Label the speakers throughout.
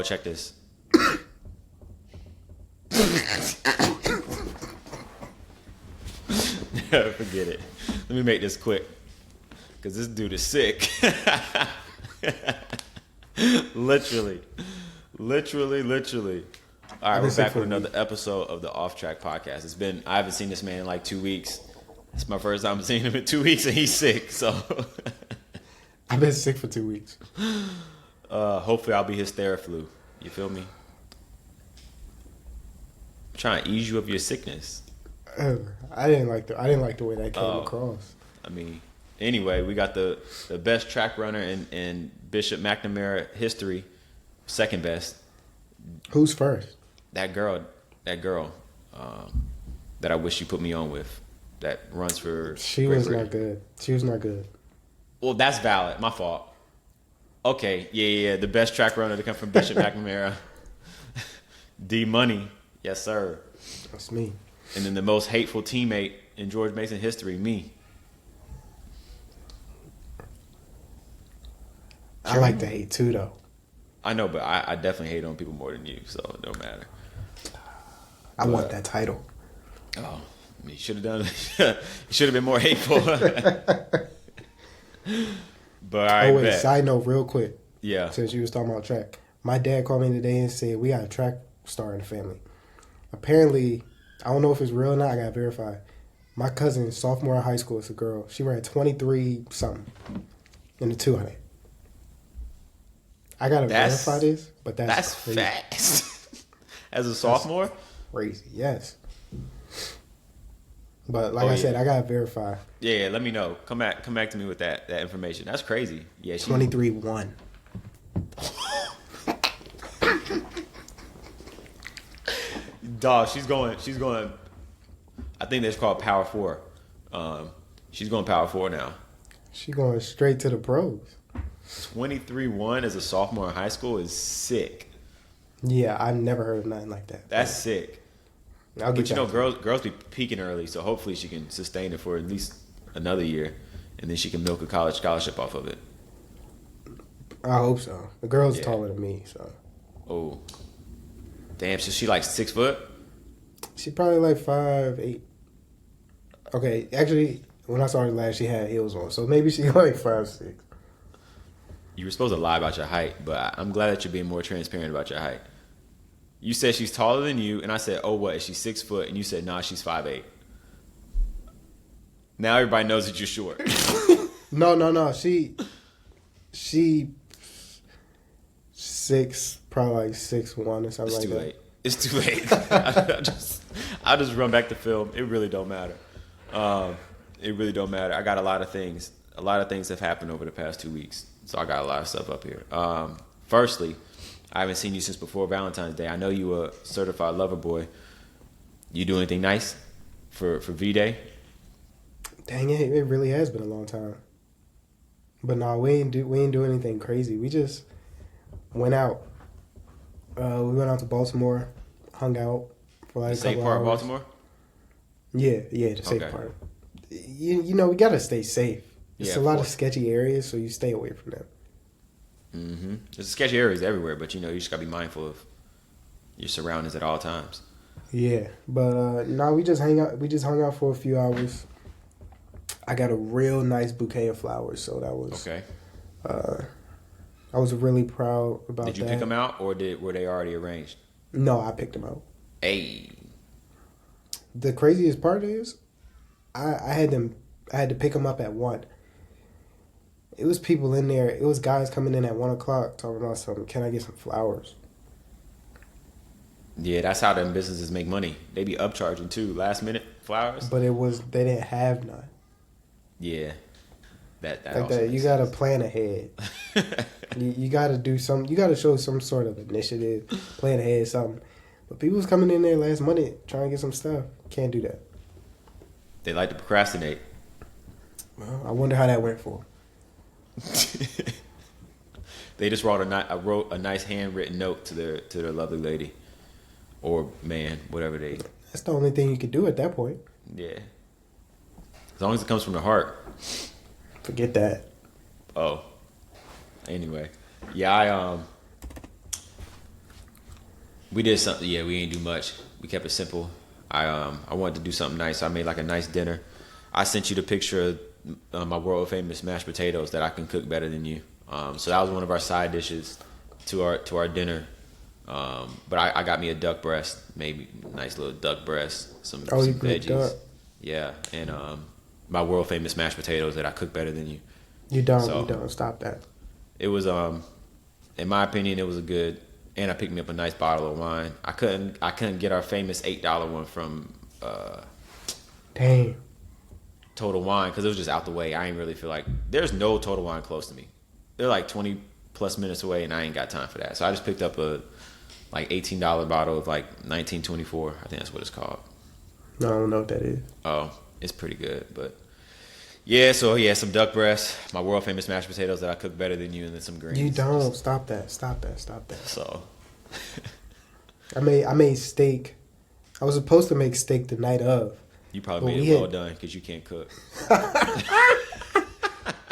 Speaker 1: Oh, check this. Forget it. Let me make this quick. Because this dude is sick. Literally. All right, we're back with another episode of the Off Track Podcast. I haven't seen this man in like 2 weeks. It's my first time seeing him in 2 weeks, and he's sick. So
Speaker 2: I've been sick for 2 weeks.
Speaker 1: Hopefully, I'll be his Theraflu. You feel me? I'm trying to ease you of your sickness.
Speaker 2: I didn't like the way that came across.
Speaker 1: I mean, anyway, we got the best track runner in Bishop McNamara history, second best.
Speaker 2: Who's first?
Speaker 1: That girl, that I wish you put me on with, that runs for.
Speaker 2: She was not good.
Speaker 1: Well, that's valid. My fault. Okay, yeah. The best track runner to come from Bishop McNamara, D Money, yes sir.
Speaker 2: That's me.
Speaker 1: And then the most hateful teammate in George Mason history, me.
Speaker 2: I like to hate too, though.
Speaker 1: I know, but I definitely hate on people more than you, so it don't matter.
Speaker 2: I want that title.
Speaker 1: Oh, you should have done it. You should have been more hateful. But I bet.
Speaker 2: Side note, real quick.
Speaker 1: Yeah.
Speaker 2: Since you was talking about track, my dad called me today and said we got a track star in the family. Apparently, I don't know if it's real or not. I got to verify. My cousin, sophomore in high school, it's a girl. She ran 23 something in the 200. I gotta verify this, but that's crazy.
Speaker 1: Fast. As a sophomore?
Speaker 2: That's crazy, yes. But like I said, I gotta verify.
Speaker 1: Yeah, let me know. Come back to me with that information. That's crazy. Yeah,
Speaker 2: 23-1.
Speaker 1: Dog, she's going. I think that's called Power 4. She's going Power 4 now.
Speaker 2: She's going straight to the pros.
Speaker 1: 23-1 as a sophomore in high school is sick.
Speaker 2: Yeah, I've never heard of nothing like that.
Speaker 1: That's sick.
Speaker 2: But
Speaker 1: you know, girls be peaking early, so hopefully she can sustain it for at least another year, and then she can milk a college scholarship off of it.
Speaker 2: I hope so. The girl's taller than me, so.
Speaker 1: Oh, damn! So she like 6 foot?
Speaker 2: She probably like 5'8". Okay, actually, when I saw her last, she had heels on, so maybe she's like 5'6".
Speaker 1: You were supposed to lie about your height, but I'm glad that you're being more transparent about your height. You said she's taller than you, and I said, oh, what, is she 6 foot? And you said, nah, she's 5'8". Now everybody knows that you're short.
Speaker 2: No. She 6, probably like 6'1" or something like that.
Speaker 1: It's too late. I'll just run back to film. It really don't matter. I got a lot of things. A lot of things have happened over the past 2 weeks. So I got a lot of stuff up here. Firstly, I haven't seen you since before Valentine's Day. I know you a certified lover boy. You do anything nice for V-Day?
Speaker 2: Dang it, it really has been a long time. But no, we ain't do anything crazy. We just went out. We went out to Baltimore, hung out for like a couple hours.
Speaker 1: Safe part of Baltimore?
Speaker 2: Yeah, the safe part. You know, we gotta stay safe. It's a lot of sketchy areas, so you stay away from them.
Speaker 1: Mm-hmm. There's sketchy areas everywhere, but you just gotta be mindful of your surroundings at all times.
Speaker 2: Yeah, but no, we just hung out for a few hours. I got a real nice bouquet of flowers, so that was
Speaker 1: okay.
Speaker 2: I was really proud about that.
Speaker 1: Did you pick them out, or were they already arranged?
Speaker 2: No, I picked them out.
Speaker 1: Hey.
Speaker 2: The craziest part is, I had to pick them up at 1. It was people in there. It was guys coming in at 1 o'clock talking about something. Can I get some flowers?
Speaker 1: Yeah, that's how them businesses make money. They be upcharging too, last minute flowers.
Speaker 2: But they didn't have none.
Speaker 1: Yeah, that
Speaker 2: like that. You gotta plan ahead. you gotta do some. You gotta show some sort of initiative, plan ahead, something. But people was coming in there last minute trying to get some stuff. Can't do that.
Speaker 1: They like to procrastinate.
Speaker 2: Well, I wonder how that went for them.
Speaker 1: They just wrote a nice handwritten note to their lovely lady or man, whatever they.
Speaker 2: That's the only thing you could do at that point.
Speaker 1: Yeah. As long as it comes from the heart.
Speaker 2: Forget that.
Speaker 1: Oh. Anyway, yeah, We did something. Yeah, we ain't do much. We kept it simple. I wanted to do something nice. So I made like a nice dinner. I sent you the picture of my world famous mashed potatoes that I can cook better than you. So that was one of our side dishes to our dinner. But I got me a duck breast, maybe a nice little duck breast, some
Speaker 2: You cooked
Speaker 1: veggies.
Speaker 2: up.
Speaker 1: Yeah, and my world famous mashed potatoes that I cook better than you.
Speaker 2: You don't.
Speaker 1: So-
Speaker 2: You don't. Stop that.
Speaker 1: It was in my opinion, it was a good. And I picked me up a nice bottle of wine. I couldn't get our famous $8 one from
Speaker 2: Dang.
Speaker 1: Total Wine because it was just out the way. I ain't really feel like there's no Total Wine close to me. They're like 20 plus minutes away, and I ain't got time for that. So I just picked up a like $18 bottle of like 1924. I think that's what it's called.
Speaker 2: No, I don't know what that is.
Speaker 1: Oh, it's pretty good, but yeah. So yeah, some duck breast, my world famous mashed potatoes that I cook better than you, and then some greens.
Speaker 2: You don't. Stop that. Stop that. Stop that.
Speaker 1: So
Speaker 2: I made steak. I was supposed to make steak the night of.
Speaker 1: you probably
Speaker 2: But
Speaker 1: made
Speaker 2: we
Speaker 1: it well
Speaker 2: had-
Speaker 1: done because you can't cook.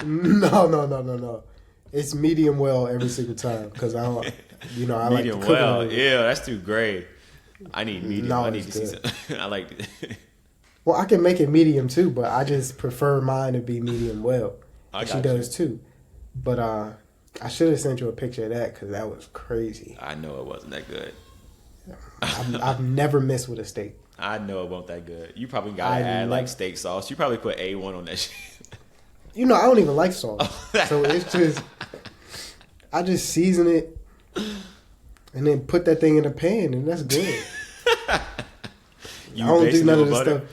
Speaker 2: No. It's medium well every single time because I don't. I like to
Speaker 1: Medium
Speaker 2: cook
Speaker 1: well,
Speaker 2: it.
Speaker 1: yeah, that's too gray. I need medium.
Speaker 2: No,
Speaker 1: I need to
Speaker 2: it's
Speaker 1: see
Speaker 2: good.
Speaker 1: some. I like.
Speaker 2: Well, I can make it medium too, but I just prefer mine to be medium well.
Speaker 1: I
Speaker 2: And she
Speaker 1: got you.
Speaker 2: does too. But I should have sent you a picture of that because that was crazy.
Speaker 1: I know it wasn't that good.
Speaker 2: I've never missed with a steak.
Speaker 1: I know it wasn't that good. You probably gotta add like steak sauce. You probably put A1 on that shit.
Speaker 2: I don't even like salt, so it's just I just season it and then put that thing in the pan, and that's good.
Speaker 1: You
Speaker 2: I don't do
Speaker 1: basically
Speaker 2: none of
Speaker 1: with
Speaker 2: the
Speaker 1: butter?
Speaker 2: stuff.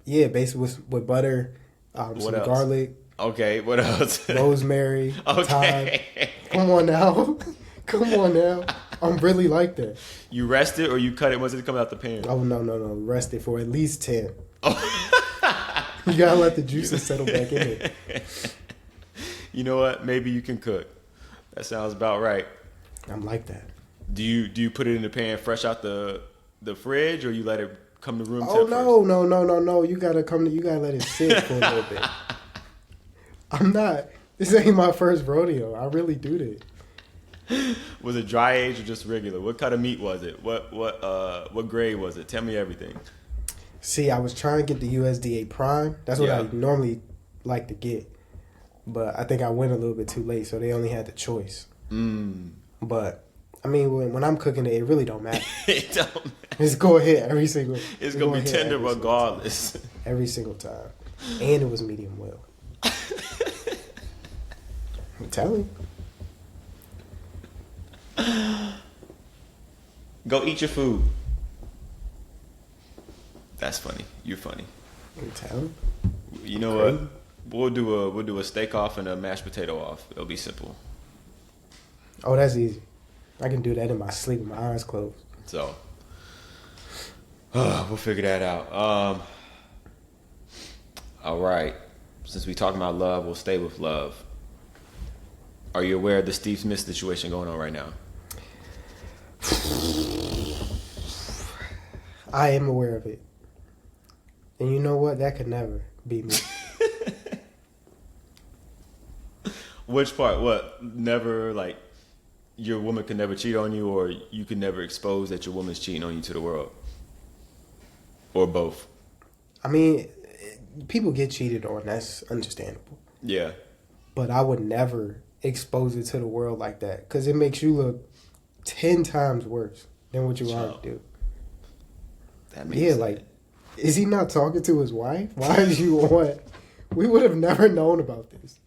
Speaker 2: Yeah, basically with butter, some
Speaker 1: else?
Speaker 2: garlic,
Speaker 1: Okay, what else?
Speaker 2: rosemary, thyme.
Speaker 1: Okay.
Speaker 2: Come on now. Come on now. I'm really like that.
Speaker 1: You rest it or you cut it once it comes out the pan?
Speaker 2: Oh, no. Rest it for at least 10. You gotta let the juices settle back in it.
Speaker 1: You know what? Maybe you can cook. That sounds about right.
Speaker 2: I'm like that.
Speaker 1: Do you put it in the pan fresh out the fridge or you let it come to room
Speaker 2: Oh,
Speaker 1: temp
Speaker 2: no. You gotta let it sit for a little bit. I'm not. This ain't my first rodeo. I really do this.
Speaker 1: Was it dry aged or just regular? What kind of meat was it? What grade was it? Tell me everything.
Speaker 2: See, I was trying to get the USDA Prime. That's what
Speaker 1: Yeah.
Speaker 2: I normally like to get. But I think I went a little bit too late, so they only had the choice. But, I mean, when I'm cooking it, it really don't matter.
Speaker 1: It don't.
Speaker 2: Just go ahead every single
Speaker 1: It's gonna be
Speaker 2: ahead
Speaker 1: tender
Speaker 2: every single
Speaker 1: regardless.
Speaker 2: time. Every single time. And it was medium well. I'm telling you.
Speaker 1: Go eat your food. That's funny. You're funny.
Speaker 2: I'm telling you.
Speaker 1: You know what? We'll do a steak off and a mashed potato off. It'll be simple.
Speaker 2: Oh, that's easy. I can do that in my sleep with my eyes closed.
Speaker 1: So we'll figure that out. All right. Since we talking about love, we'll stay with love. Are you aware of the Steve Smith situation going on right now?
Speaker 2: I am aware of it. And you know what? That could never be me.
Speaker 1: Which part? What? Never, like, your woman could never cheat on you, or you could never expose that your woman's cheating on you to the world? Or both?
Speaker 2: I mean, people get cheated on. That's understandable.
Speaker 1: Yeah.
Speaker 2: But I would never expose it to the world like that because it makes you look 10 times worse than what you already do.
Speaker 1: That makes
Speaker 2: Yeah,
Speaker 1: sense.
Speaker 2: like, is he not talking to his wife? Why is you on? We would have never known about this.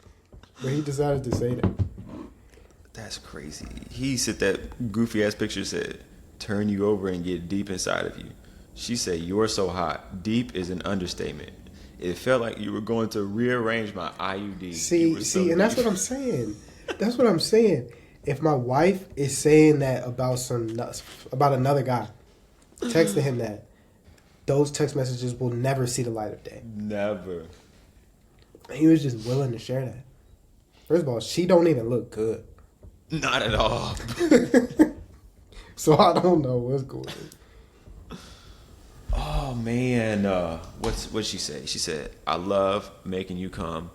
Speaker 2: But he decided to say that.
Speaker 1: That's crazy. He said that goofy ass picture said, turn you over and get deep inside of you. She said, you're so hot. Deep is an understatement. It felt like you were going to rearrange my IUD. You
Speaker 2: See,
Speaker 1: were so
Speaker 2: and that's
Speaker 1: deep.
Speaker 2: what I'm saying. That's what I'm saying. If my wife is saying that about another guy, texting him that, those text messages will never see the light of day.
Speaker 1: Never.
Speaker 2: And he was just willing to share that. First of all, she don't even look good.
Speaker 1: Not at all.
Speaker 2: So I don't know what's going on.
Speaker 1: Oh man, what'd she say? She said, I love making you come.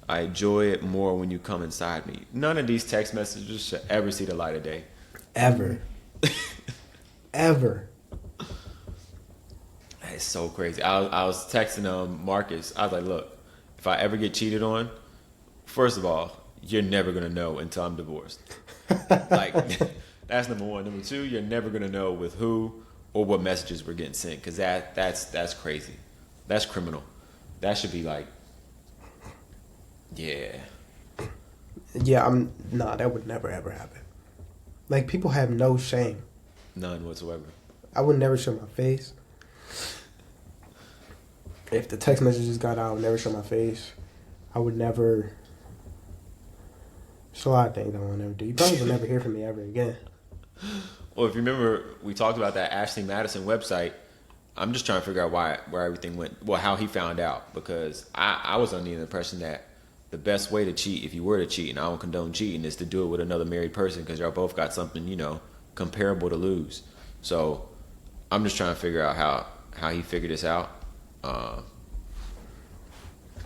Speaker 1: I enjoy it more when you come inside me. None of these text messages should ever see the light of day.
Speaker 2: Ever. Ever.
Speaker 1: It's so crazy. I was texting Marcus. I was like, look, if I ever get cheated on, first of all, you're never gonna know until I'm divorced. Like that's number one. Number two, you're never gonna know with who or what messages we're getting sent because that's crazy. That's criminal. That should be like, yeah.
Speaker 2: Yeah, that would never ever happen. Like, people have no shame.
Speaker 1: None whatsoever.
Speaker 2: I would never show my face. If the text messages got out, I would never show my face. I would never. There's a lot of things I won't never do. You probably will never hear from me ever again.
Speaker 1: Well, if you remember, we talked about that Ashley Madison website. I'm just trying to figure out where everything went. Well, how he found out, because I was under the impression that the best way to cheat, if you were to cheat, and I don't condone cheating, is to do it with another married person because y'all both got something, comparable to lose. So I'm just trying to figure out how he figured this out.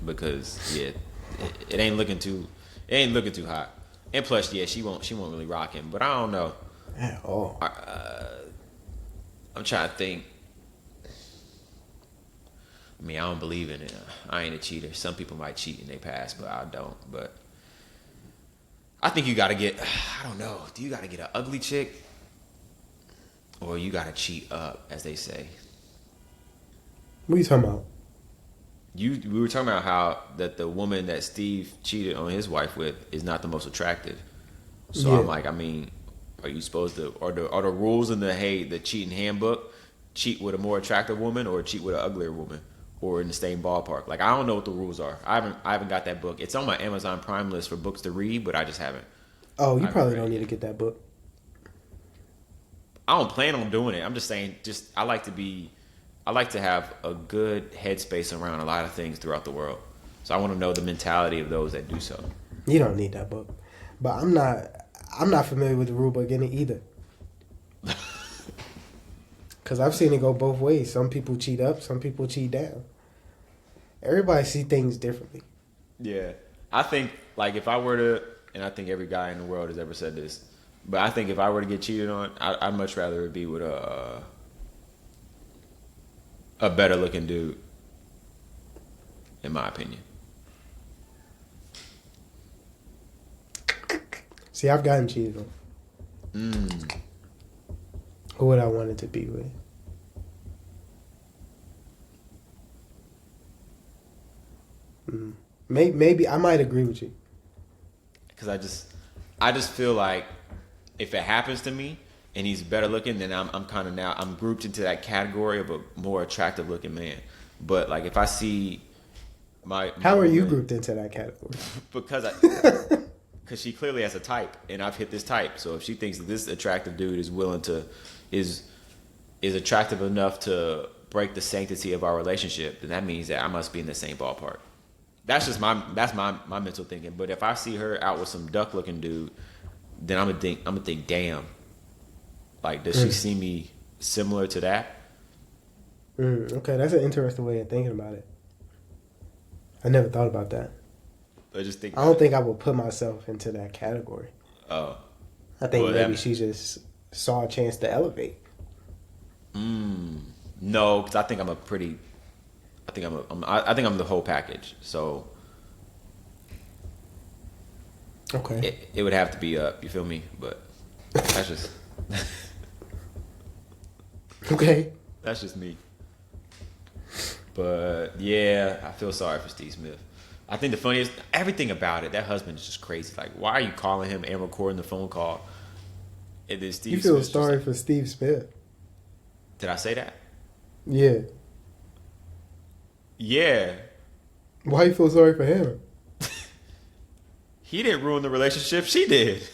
Speaker 1: Because it ain't looking too hot. And plus, she won't really rock him. But I don't know.
Speaker 2: At all.
Speaker 1: I'm trying to think. I mean, I don't believe in it. I ain't a cheater. Some people might cheat in their past, but I don't. But I think you got to get, I don't know. Do you got to get an ugly chick? Or you got to cheat up, as they say?
Speaker 2: What are you talking about?
Speaker 1: We were talking about how that the woman that Steve cheated on his wife with is not the most attractive. So
Speaker 2: Yeah.
Speaker 1: I'm like, I mean, are you supposed to, are the rules in the cheating handbook, cheat with a more attractive woman or cheat with an uglier woman? Or in the same ballpark. Like, I don't know what the rules are. I haven't got that book. It's on my Amazon Prime list for books to read, but I just haven't.
Speaker 2: Oh, you probably don't need to get that book.
Speaker 1: I don't plan on doing it. I'm just saying, I like to have a good headspace around a lot of things throughout the world. So I want to know the mentality of those that do so.
Speaker 2: You don't need that book. But I'm not familiar with the rule book in it either. Because I've seen it go both ways. Some people cheat up, some people cheat down. Everybody see things differently.
Speaker 1: Yeah. I think, like, if I were to, and I think every guy in the world has ever said this, but I think if I were to get cheated on, I'd much rather it be with a better looking dude, in my opinion.
Speaker 2: See, I've gotten cheated on. Who would I want it to be with? Maybe I might agree with you.
Speaker 1: Because I just feel like if it happens to me and he's better looking, then I'm kind of now I'm grouped into that category of a more attractive looking man. But like if I see
Speaker 2: how are you grouped into that category?
Speaker 1: Because she clearly has a type, and I've hit this type. So if she thinks that this attractive dude is attractive enough to break the sanctity of our relationship, then that means that I must be in the same ballpark. That's just my mental thinking. But if I see her out with some duck looking dude, then I'm gonna think, damn. Like, does she see me similar to that?
Speaker 2: Okay, that's an interesting way of thinking about it. I never thought about that. I don't think I would put myself into that category.
Speaker 1: Oh.
Speaker 2: I think maybe she just saw a chance to elevate.
Speaker 1: No, because I think I'm the whole package. So
Speaker 2: okay,
Speaker 1: it would have to be up. You feel me? But that's just
Speaker 2: okay.
Speaker 1: That's just me. But yeah, I feel sorry for Steve Smith. I think the funniest, everything about it, that husband is just crazy. Like, why are you calling him and recording the phone call? And then Steve
Speaker 2: You feel
Speaker 1: Smith's
Speaker 2: sorry for Steve Smith?
Speaker 1: Did I say that?
Speaker 2: Yeah.
Speaker 1: Yeah.
Speaker 2: Why you feel sorry for him?
Speaker 1: He didn't ruin the relationship. She did.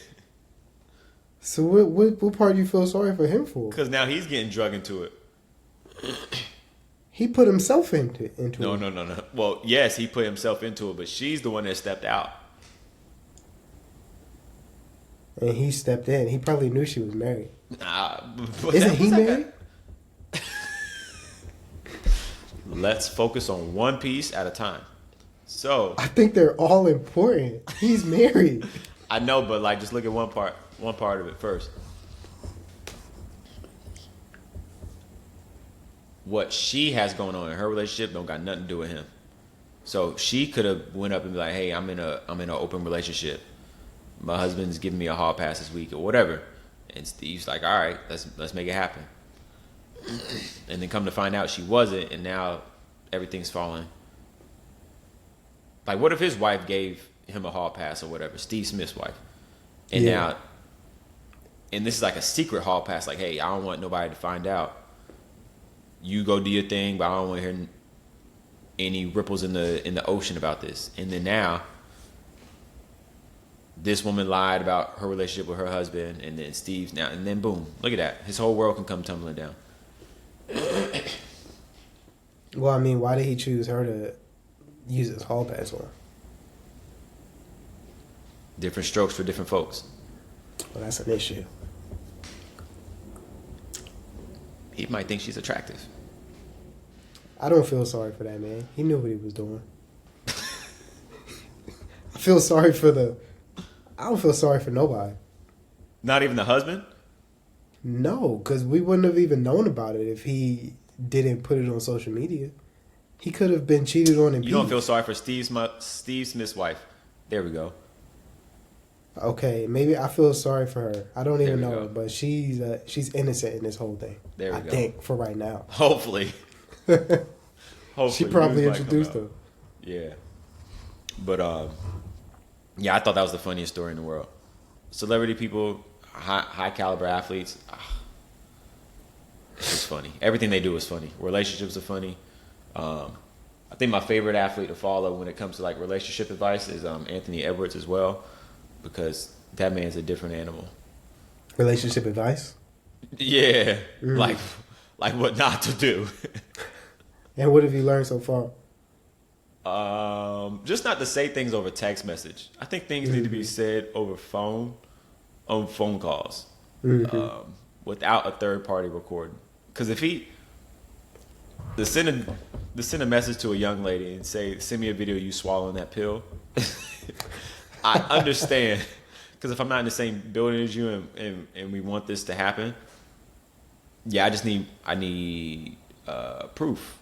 Speaker 2: So what part do you feel sorry for him for?
Speaker 1: Because now he's getting drug into it.
Speaker 2: He put himself into it.
Speaker 1: No. Well, yes, he put himself into it, but she's the one that stepped out.
Speaker 2: And he stepped in. He probably knew she was married.
Speaker 1: Isn't
Speaker 2: he married?
Speaker 1: Let's focus on one piece at a time. So
Speaker 2: I think they're all important. He's married.
Speaker 1: I know, but like just look at one part of it first. what she has going on in her relationship don't got nothing to do with him. So she could have went up and be like, "Hey, I'm in an open relationship. My husband's giving me a hall pass this week or whatever." And Steve's like, "All right, let's make it happen." And then come to find out she wasn't, and now everything's falling. Like, what if his wife gave him a hall pass or whatever, Steve Smith's wife, and now, and this is like a secret hall pass, like, "Hey, I don't want nobody to find out. You go do your thing, but I don't want to hear any ripples in the ocean about this." And then now, this woman lied about her relationship with her husband, and then Steve's now, and then boom, look at that. His whole world can come tumbling down.
Speaker 2: Well, I mean, why did he choose her to use his hall pass on?
Speaker 1: Different strokes for different folks.
Speaker 2: Well, that's an issue.
Speaker 1: He might think she's attractive.
Speaker 2: I don't feel sorry for that man. He knew what he was doing. I feel sorry for I don't feel sorry for nobody.
Speaker 1: Not even the husband?
Speaker 2: No, because we wouldn't have even known about it if he didn't put it on social media. He could have been cheated on and
Speaker 1: You don't feel sorry for Steve Smith's wife. There we go.
Speaker 2: Okay, maybe I feel sorry for her. I don't even
Speaker 1: There we
Speaker 2: know,
Speaker 1: go.
Speaker 2: but she's innocent in this whole thing.
Speaker 1: There we
Speaker 2: I
Speaker 1: go.
Speaker 2: think for right now.
Speaker 1: Hopefully.
Speaker 2: She probably
Speaker 1: news might come
Speaker 2: introduced
Speaker 1: out.
Speaker 2: her.
Speaker 1: Yeah. But yeah, I thought that was the funniest story in the world. Celebrity people, high caliber athletes. It's just funny. Everything they do is funny. Relationships are funny. I think my favorite athlete to follow when it comes to like relationship advice is Anthony Edwards as well, because that man's a different animal.
Speaker 2: Relationship advice?
Speaker 1: Yeah, like what not to do.
Speaker 2: And what have you learned so far?
Speaker 1: Just not to say things over text message. I think things need to be said over phone, on phone calls, without a third party recording. Because if he to send a message to a young lady and say, "Send me a video of you swallowing that pill," I understand. Because if I'm not in the same building as you and we want this to happen, yeah, I need proof.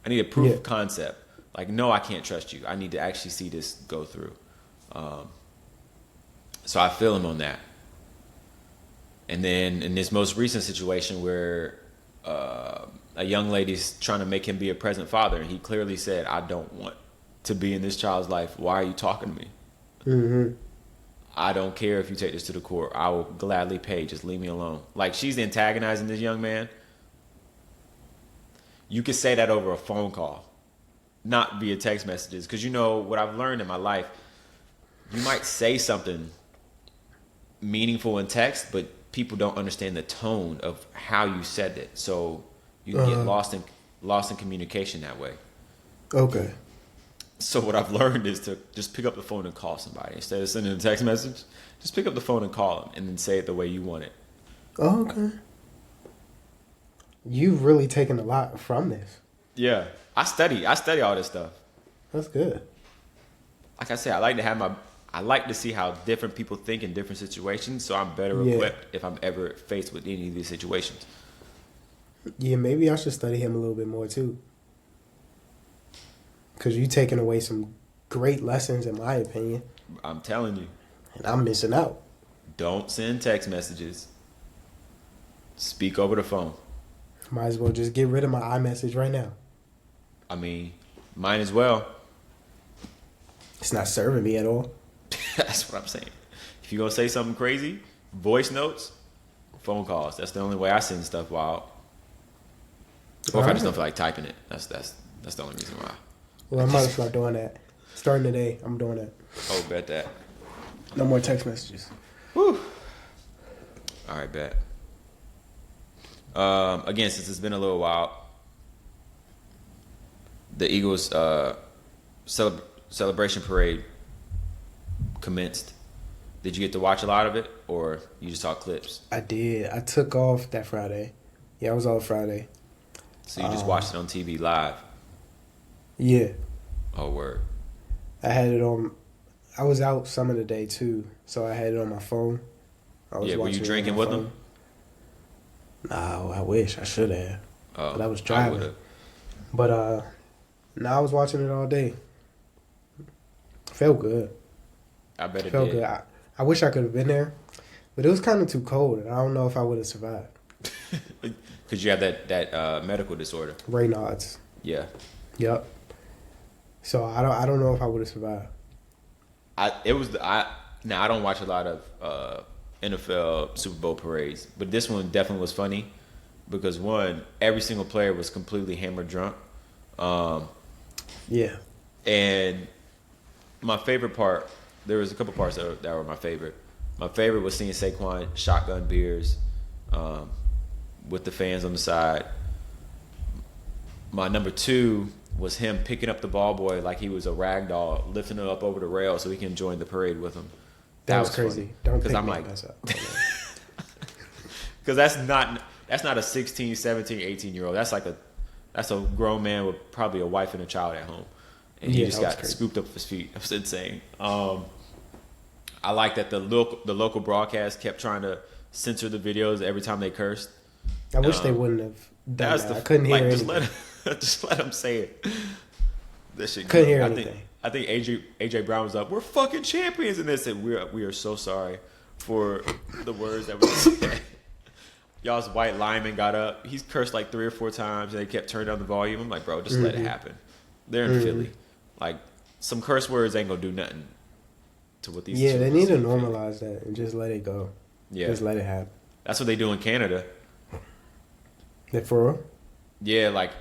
Speaker 1: I need a proof of concept. Like, no, I can't trust you. I need to actually see this go through. So I feel him on that. And then in this most recent situation where a young lady's trying to make him be a present father, and he clearly said, "I don't want to be in this child's life. Why are you talking to me?
Speaker 2: Mm-hmm.
Speaker 1: I don't care if you take this to the court. I will gladly pay. Just leave me alone." Like, she's antagonizing this young man. You could say that over a phone call, not via text messages. Because you know what I've learned in my life, you might say something meaningful in text, but people don't understand the tone of how you said it. So you can get lost in communication that way.
Speaker 2: Okay.
Speaker 1: So what I've learned is to just pick up the phone and call somebody. Instead of sending a text message, just pick up the phone and call them, and then say it the way you want it.
Speaker 2: Oh, okay. You've really taken a lot from this.
Speaker 1: Yeah. I study all this stuff.
Speaker 2: That's good.
Speaker 1: Like I said, I like to see how different people think in different situations, so I'm better equipped if I'm ever faced with any of these situations.
Speaker 2: Yeah, maybe I should study him a little bit more too. Because you're taking away some great lessons, in my opinion.
Speaker 1: I'm telling you.
Speaker 2: And I'm missing out.
Speaker 1: Don't send text messages. Speak over the phone.
Speaker 2: Might as well just get rid of my iMessage right now.
Speaker 1: I mean, mine as well.
Speaker 2: It's not serving me at all.
Speaker 1: That's what I'm saying. If you're going to say something crazy, voice notes, phone calls. That's the only way I send stuff while. Or if I just don't feel like typing it. That's the only reason why.
Speaker 2: Well, I might start doing that. Starting today, I'm doing that.
Speaker 1: Oh, bet that.
Speaker 2: No more text messages.
Speaker 1: Whew. All right, bet. Again, since it's been a little while, the Eagles celebration parade commenced. Did you get to watch a lot of it, or you just saw clips?
Speaker 2: I did. I took off that Friday. Yeah, I was off Friday.
Speaker 1: So you just watched it on TV live?
Speaker 2: Yeah.
Speaker 1: Oh, word.
Speaker 2: I had it on. I was out some of the day too, so I had it on my phone.
Speaker 1: Yeah, were you drinking with them?
Speaker 2: No, I wish I should have.
Speaker 1: Oh,
Speaker 2: but I was
Speaker 1: I
Speaker 2: driving.
Speaker 1: would've.
Speaker 2: But now I was watching it all day. Felt good.
Speaker 1: I bet it
Speaker 2: Felt
Speaker 1: did.
Speaker 2: good. I wish I could have been there, but it was kind of too cold, and I don't know if I would have survived.
Speaker 1: Because you have that medical disorder.
Speaker 2: Raynaud's.
Speaker 1: Yeah.
Speaker 2: Yep. So I don't know if I would have survived.
Speaker 1: Now I don't watch a lot of NFL Super Bowl parades, but this one definitely was funny because one, every single player was completely hammered drunk.
Speaker 2: Yeah.
Speaker 1: And my favorite part, there was a couple parts that were my favorite. My favorite was seeing Saquon shotgun beers with the fans on the side. My number two was him picking up the ball boy like he was a rag doll, lifting him up over the rail so he can join the parade with him.
Speaker 2: That was crazy. Don't pick
Speaker 1: I'm
Speaker 2: me
Speaker 1: like,
Speaker 2: up. That's up.
Speaker 1: because that's not a 16, 17, 18-year-old. That's a grown man with probably a wife and a child at home, and he just got scooped up his feet. It was insane. I like that the local broadcast kept trying to censor the videos every time they cursed.
Speaker 2: I wish they wouldn't have done that. I couldn't hear anything.
Speaker 1: Just let him say it. That shit.
Speaker 2: Couldn't hear anything.
Speaker 1: I think AJ Brown was up. We're fucking champions, and they said we are so sorry for the words that we said. Y'all's white lineman got up. He's cursed like 3 or 4 times, and they kept turning down the volume. I'm like, bro, just let it happen. They're in Philly. Like, some curse words ain't gonna do nothing to what these.
Speaker 2: Yeah, they need to normalize that and just let it go.
Speaker 1: Yeah,
Speaker 2: just let it happen.
Speaker 1: That's what they do in Canada.
Speaker 2: That for real?
Speaker 1: Yeah, like,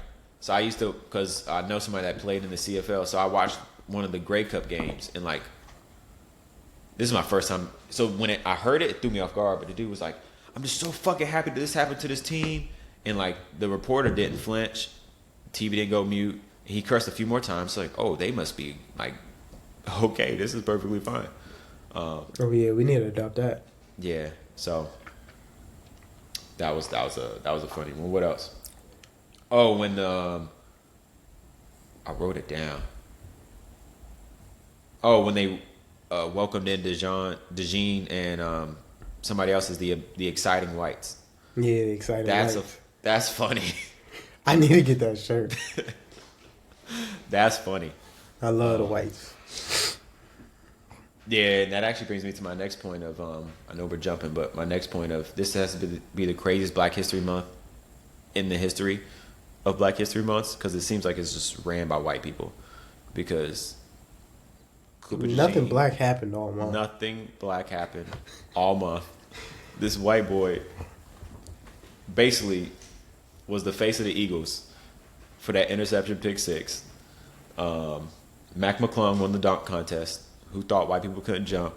Speaker 1: so I used to, because I know somebody that played in the CFL, so I watched one of the Grey Cup games, and like, this is my first time. So when I heard it, it threw me off guard, but the dude was like, I'm just so fucking happy that this happened to this team. And like, the reporter didn't flinch, TV didn't go mute. He cursed a few more times. So like, oh, they must be like, okay, this is perfectly fine.
Speaker 2: Oh yeah, we need to adopt that.
Speaker 1: Yeah, so that was a funny one. What else? Oh, when I wrote it down. Oh, when they welcomed in DeJean and somebody else is the exciting whites.
Speaker 2: Yeah, the exciting whites.
Speaker 1: That's funny.
Speaker 2: I need to get that shirt.
Speaker 1: That's funny.
Speaker 2: I love the whites.
Speaker 1: Yeah, and that actually brings me to my next point of I know we're jumping, but my next point of this has to be the craziest Black History Month in the history of Black History Months, because it seems like it's just ran by white people. Because
Speaker 2: nothing black happened all month.
Speaker 1: Nothing black happened all month. This white boy basically was the face of the Eagles for that interception pick 6. Mac McClung won the dunk contest. Who thought white people couldn't jump?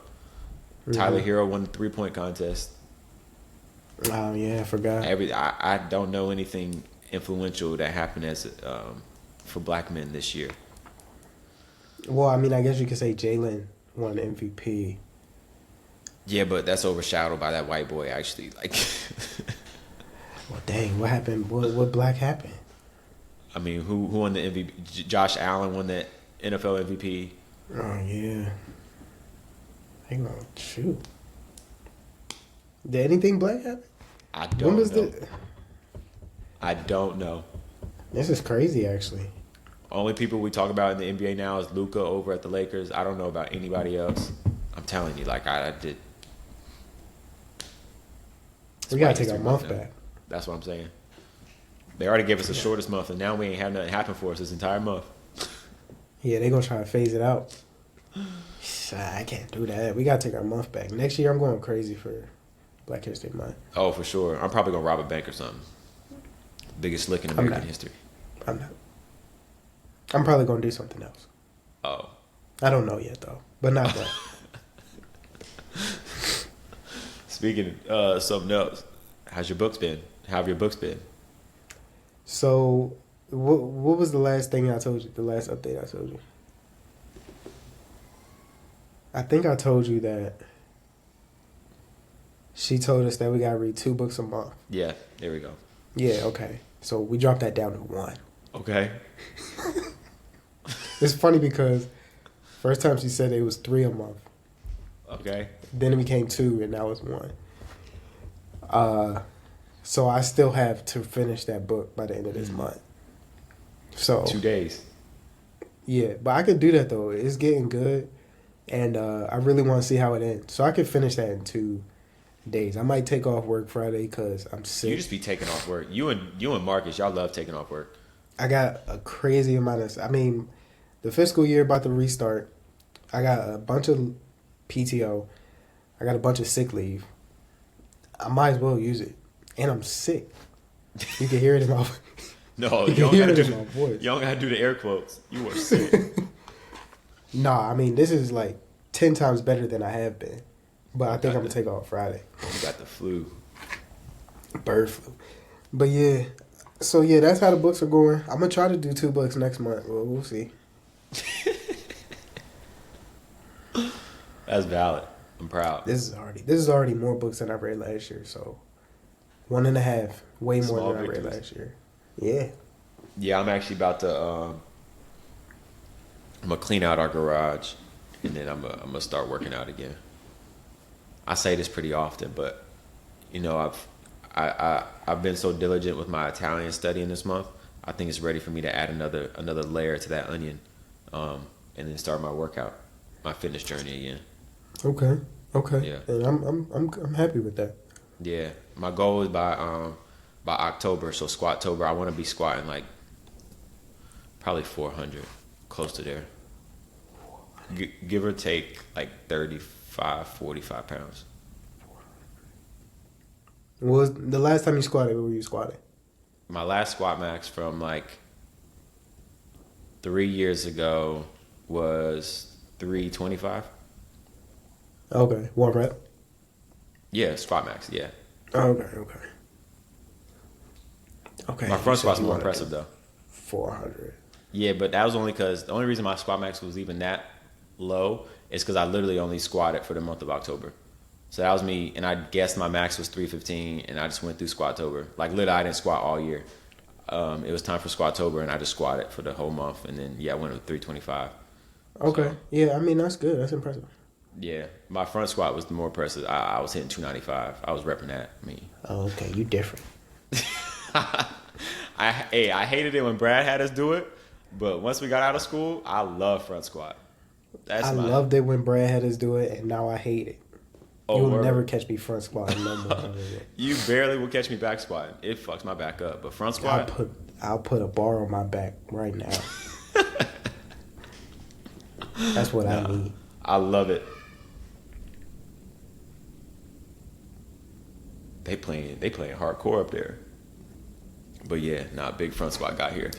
Speaker 1: Tyler Hero won the 3-point contest.
Speaker 2: Oh yeah, I forgot.
Speaker 1: I don't know anything influential that happened as for black men this year.
Speaker 2: Well, I mean, I guess you could say Jalen won MVP.
Speaker 1: Yeah, but that's overshadowed by that white boy. Actually, like.
Speaker 2: Well, dang, what happened? What black happened?
Speaker 1: I mean, who won the MVP? Josh Allen won the NFL MVP.
Speaker 2: Oh yeah. Hang on, shoot. Did anything black happen?
Speaker 1: I don't know. I don't know.
Speaker 2: This is crazy, actually.
Speaker 1: Only people we talk about in the NBA now is Luka over at the Lakers. I don't know about anybody else. I'm telling you, like I did.
Speaker 2: We gotta take our month back.
Speaker 1: That's what I'm saying. They already gave us the shortest month, and now we ain't had nothing happen for us this entire month.
Speaker 2: Yeah, they gonna try to phase it out. I can't do that. We gotta take our month back. Next year, I'm going crazy for Black History Month.
Speaker 1: Oh, for sure. I'm probably gonna rob a bank or something. Biggest slick in American history.
Speaker 2: I'm not. I'm probably gonna do something else.
Speaker 1: Oh.
Speaker 2: I don't know yet though, but not that.
Speaker 1: Speaking of something else, how's your books been? How have your books been?
Speaker 2: So, what was the last thing I told you? The last update I told you? I think I told you that she told us that we gotta read 2 books a month.
Speaker 1: Yeah, there we go.
Speaker 2: Yeah, okay. So we dropped that down to 1.
Speaker 1: Okay.
Speaker 2: It's funny because first time she said it was 3 a month. So it became 2, and now it's 1. So I still have to finish that book by the end of this month. So
Speaker 1: 2 days.
Speaker 2: yeah, but I could do that though. It's getting good, and I really want to see how it ends. So I could finish that in 2 days. I might take off work Friday because I'm sick.
Speaker 1: You just be taking off work. You and Marcus, y'all love taking off work.
Speaker 2: I got a crazy amount of. I mean, the fiscal year about to restart. I got a bunch of PTO. I got a bunch of sick leave. I might as well use it, and I'm sick. You can hear it in my.
Speaker 1: No,
Speaker 2: you
Speaker 1: you
Speaker 2: can
Speaker 1: don't
Speaker 2: hear
Speaker 1: gotta
Speaker 2: it
Speaker 1: do.
Speaker 2: in my voice.
Speaker 1: You don't gotta do the air quotes. You are sick.
Speaker 2: Nah, I mean this is like 10 times better than I have been, but I think I'm gonna take off Friday.
Speaker 1: You got the flu.
Speaker 2: Bird flu. But yeah, so yeah, that's how the books are going. I'm gonna try to do 2 books next month. Well, we'll see.
Speaker 1: That's valid. I'm proud.
Speaker 2: This is already more books than I read last year. So 1.5, way more
Speaker 1: Small
Speaker 2: than I read
Speaker 1: victories.
Speaker 2: last year. Yeah.
Speaker 1: Yeah, I'm actually about to. I'm gonna clean out our garage, and then I'm gonna start working out again. I say this pretty often, but you know, I've been so diligent with my Italian studying this month. I think it's ready for me to add another layer to that onion, and then start my workout, my fitness journey again.
Speaker 2: Okay.
Speaker 1: Yeah.
Speaker 2: And I'm happy with that.
Speaker 1: Yeah, my goal is by October, so Squattober. I want to be squatting like probably 400, close to there. Give or take like 35, 45 pounds.
Speaker 2: Was the last time you squatted? Where were you squatting?
Speaker 1: My last squat max from like 3 years ago was 325.
Speaker 2: Okay, 1 rep.
Speaker 1: Yeah, squat max. Yeah,
Speaker 2: Okay.
Speaker 1: my front squat's
Speaker 2: you
Speaker 1: more
Speaker 2: wanna
Speaker 1: impressive
Speaker 2: do
Speaker 1: though.
Speaker 2: 400.
Speaker 1: Yeah, but that was only because the only reason my squat max was even that low is because I literally only squatted for the month of October. So that was me, and I guessed my max was 315, and I just went through Squattober. Like literally, I didn't squat all year. It was time for Squattober, and I just squatted for the whole month, and then yeah, I went with 325.
Speaker 2: Okay.
Speaker 1: So,
Speaker 2: Yeah, I mean that's good. That's impressive.
Speaker 1: yeah, my front squat was the more impressive. I was hitting 295. I was repping that. I mean,
Speaker 2: Oh, okay. You different.
Speaker 1: I hated it when Brad had us do it, but once we got out of school, I love front squat.
Speaker 2: I loved it when Brad had us do it, and now I hate it.
Speaker 1: Oh,
Speaker 2: You'll
Speaker 1: word.
Speaker 2: never catch me front squatting no more.
Speaker 1: You barely will catch me back squatting. It fucks my back up. But front squat,
Speaker 2: I'll put a bar on my back right now. That's what I need.
Speaker 1: I love it. They playing hardcore up there. But yeah, big front squat got here.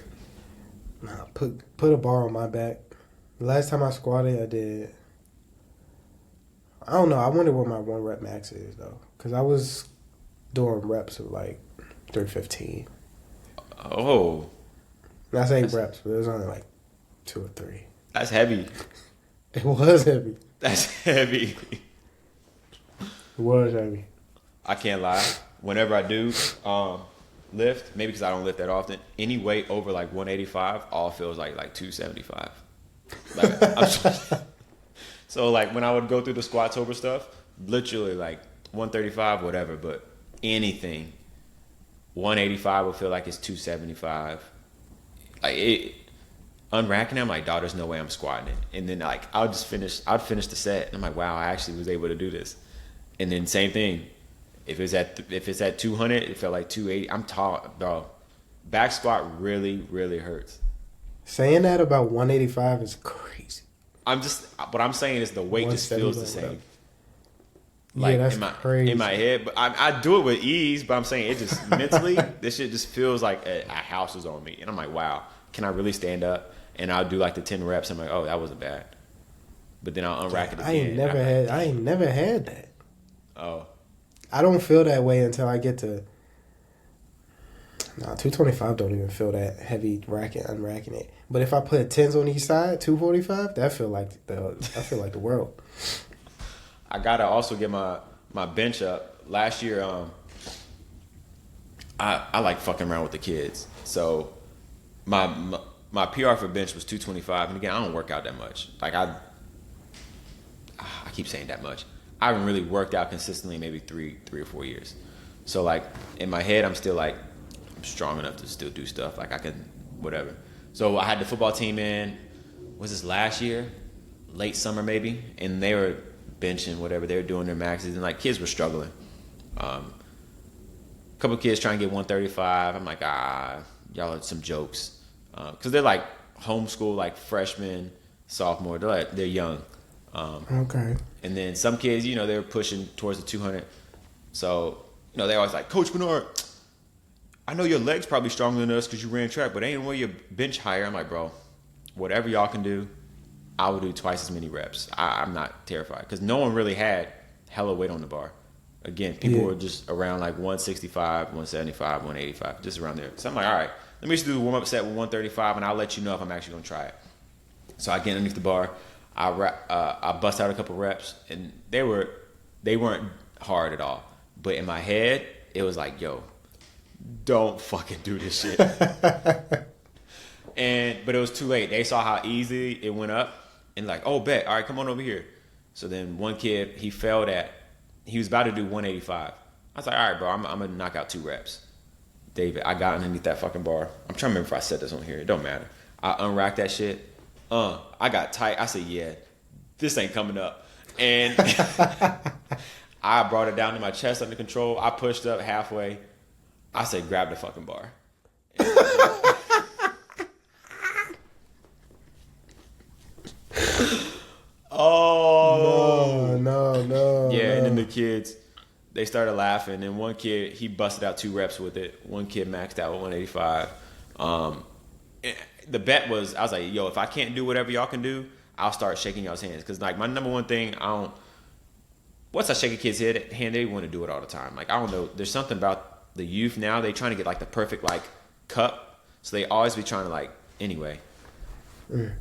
Speaker 2: Nah, put a bar on my back. The last time I squatted, I did. I don't know. I wonder what my 1 rep max is though, because I was doing reps of like 315.
Speaker 1: Oh,
Speaker 2: And I say reps, but it was only like 2 or 3.
Speaker 1: that's heavy.
Speaker 2: It was heavy.
Speaker 1: That's heavy.
Speaker 2: It was heavy.
Speaker 1: I can't lie. Whenever I do lift, maybe because I don't lift that often, any weight over like 185, all feels like 275. Like, so like when I would go through the Squattober stuff, literally like 135, whatever, but anything 185 would feel like it's 275. Like it, unracking it, I'm like, dog, there's no way I'm squatting it. And then like I'd finish the set, and I'm like, wow, I actually was able to do this. And then same thing, if it's at 200, it felt like 280. I'm tall, dog. Back squat really, really hurts.
Speaker 2: Saying that about 185 is crazy.
Speaker 1: What I'm saying is the weight just feels the
Speaker 2: 170,
Speaker 1: same.
Speaker 2: Yeah, that's crazy.
Speaker 1: In my head, but I do it with ease. But I'm saying it just mentally, this shit just feels like a house is on me, and I'm like, wow, can I really stand up? And I'll do like the 10 reps. I'm like, oh, that wasn't bad. But then I'll unrack it again.
Speaker 2: I ain't never had that.
Speaker 1: Oh,
Speaker 2: I don't feel that way until I get to. 225 don't even feel that heavy unracking it. But if I put 10s on each side, 245, I feel like the world.
Speaker 1: I gotta also get my bench up. Last year, I like fucking around with the kids. So my PR for bench was 225, and again, I don't work out that much. Like I keep saying that much. I haven't really worked out consistently in maybe three or 4 years. So like in my head, I'm still like I'm strong enough to still do stuff. Like I can whatever. So I had the football team in. Was this last year? Late summer maybe, and they were benching whatever. They were doing their maxes, and like kids were struggling. A couple of kids trying to get 135. I'm like, y'all are some jokes, because they're like homeschool, like freshmen, sophomore. They're young.
Speaker 2: Okay.
Speaker 1: And then some kids, you know, they were pushing towards the 200. So, you know, they always like, Coach Bernard, I know your legs probably stronger than us because you ran track, but ain't no way you bench higher. I'm like, bro, whatever y'all can do, I will do twice as many reps. I'm not terrified because no one really had hella weight on the bar. Again, people were just around like 165, 175, 185, just around there. So I'm like, all right, let me just do the warm-up set with 135, and I'll let you know if I'm actually going to try it. So I get underneath the bar. I bust out a couple reps, and they weren't hard at all. But in my head, it was like, yo, don't fucking do this shit. But it was too late. They saw how easy it went up, and like, oh, bet. All right, come on over here. So then one kid, he was about to do 185. I was like, all right, bro, I'm going to knock out 2 reps. David, I got underneath that fucking bar. I'm trying to remember if I said this on here. It don't matter. I unracked that shit. I got tight. I said, yeah, this ain't coming up. And I brought it down to my chest under control. I pushed up halfway. I said, grab the fucking bar. Oh.
Speaker 2: No.
Speaker 1: Yeah, and then the kids, they started laughing. And one kid, he busted out 2 reps with it. One kid maxed out with 185. The bet was, I was like, yo, if I can't do whatever y'all can do, I'll start shaking y'all's hands. Because, like, my number one thing, once I shake a kid's hand, they want to do it all the time. Like, I don't know. There's something about the youth now. They trying to get, like, the perfect, like, cup. So they always be trying to, like, anyway.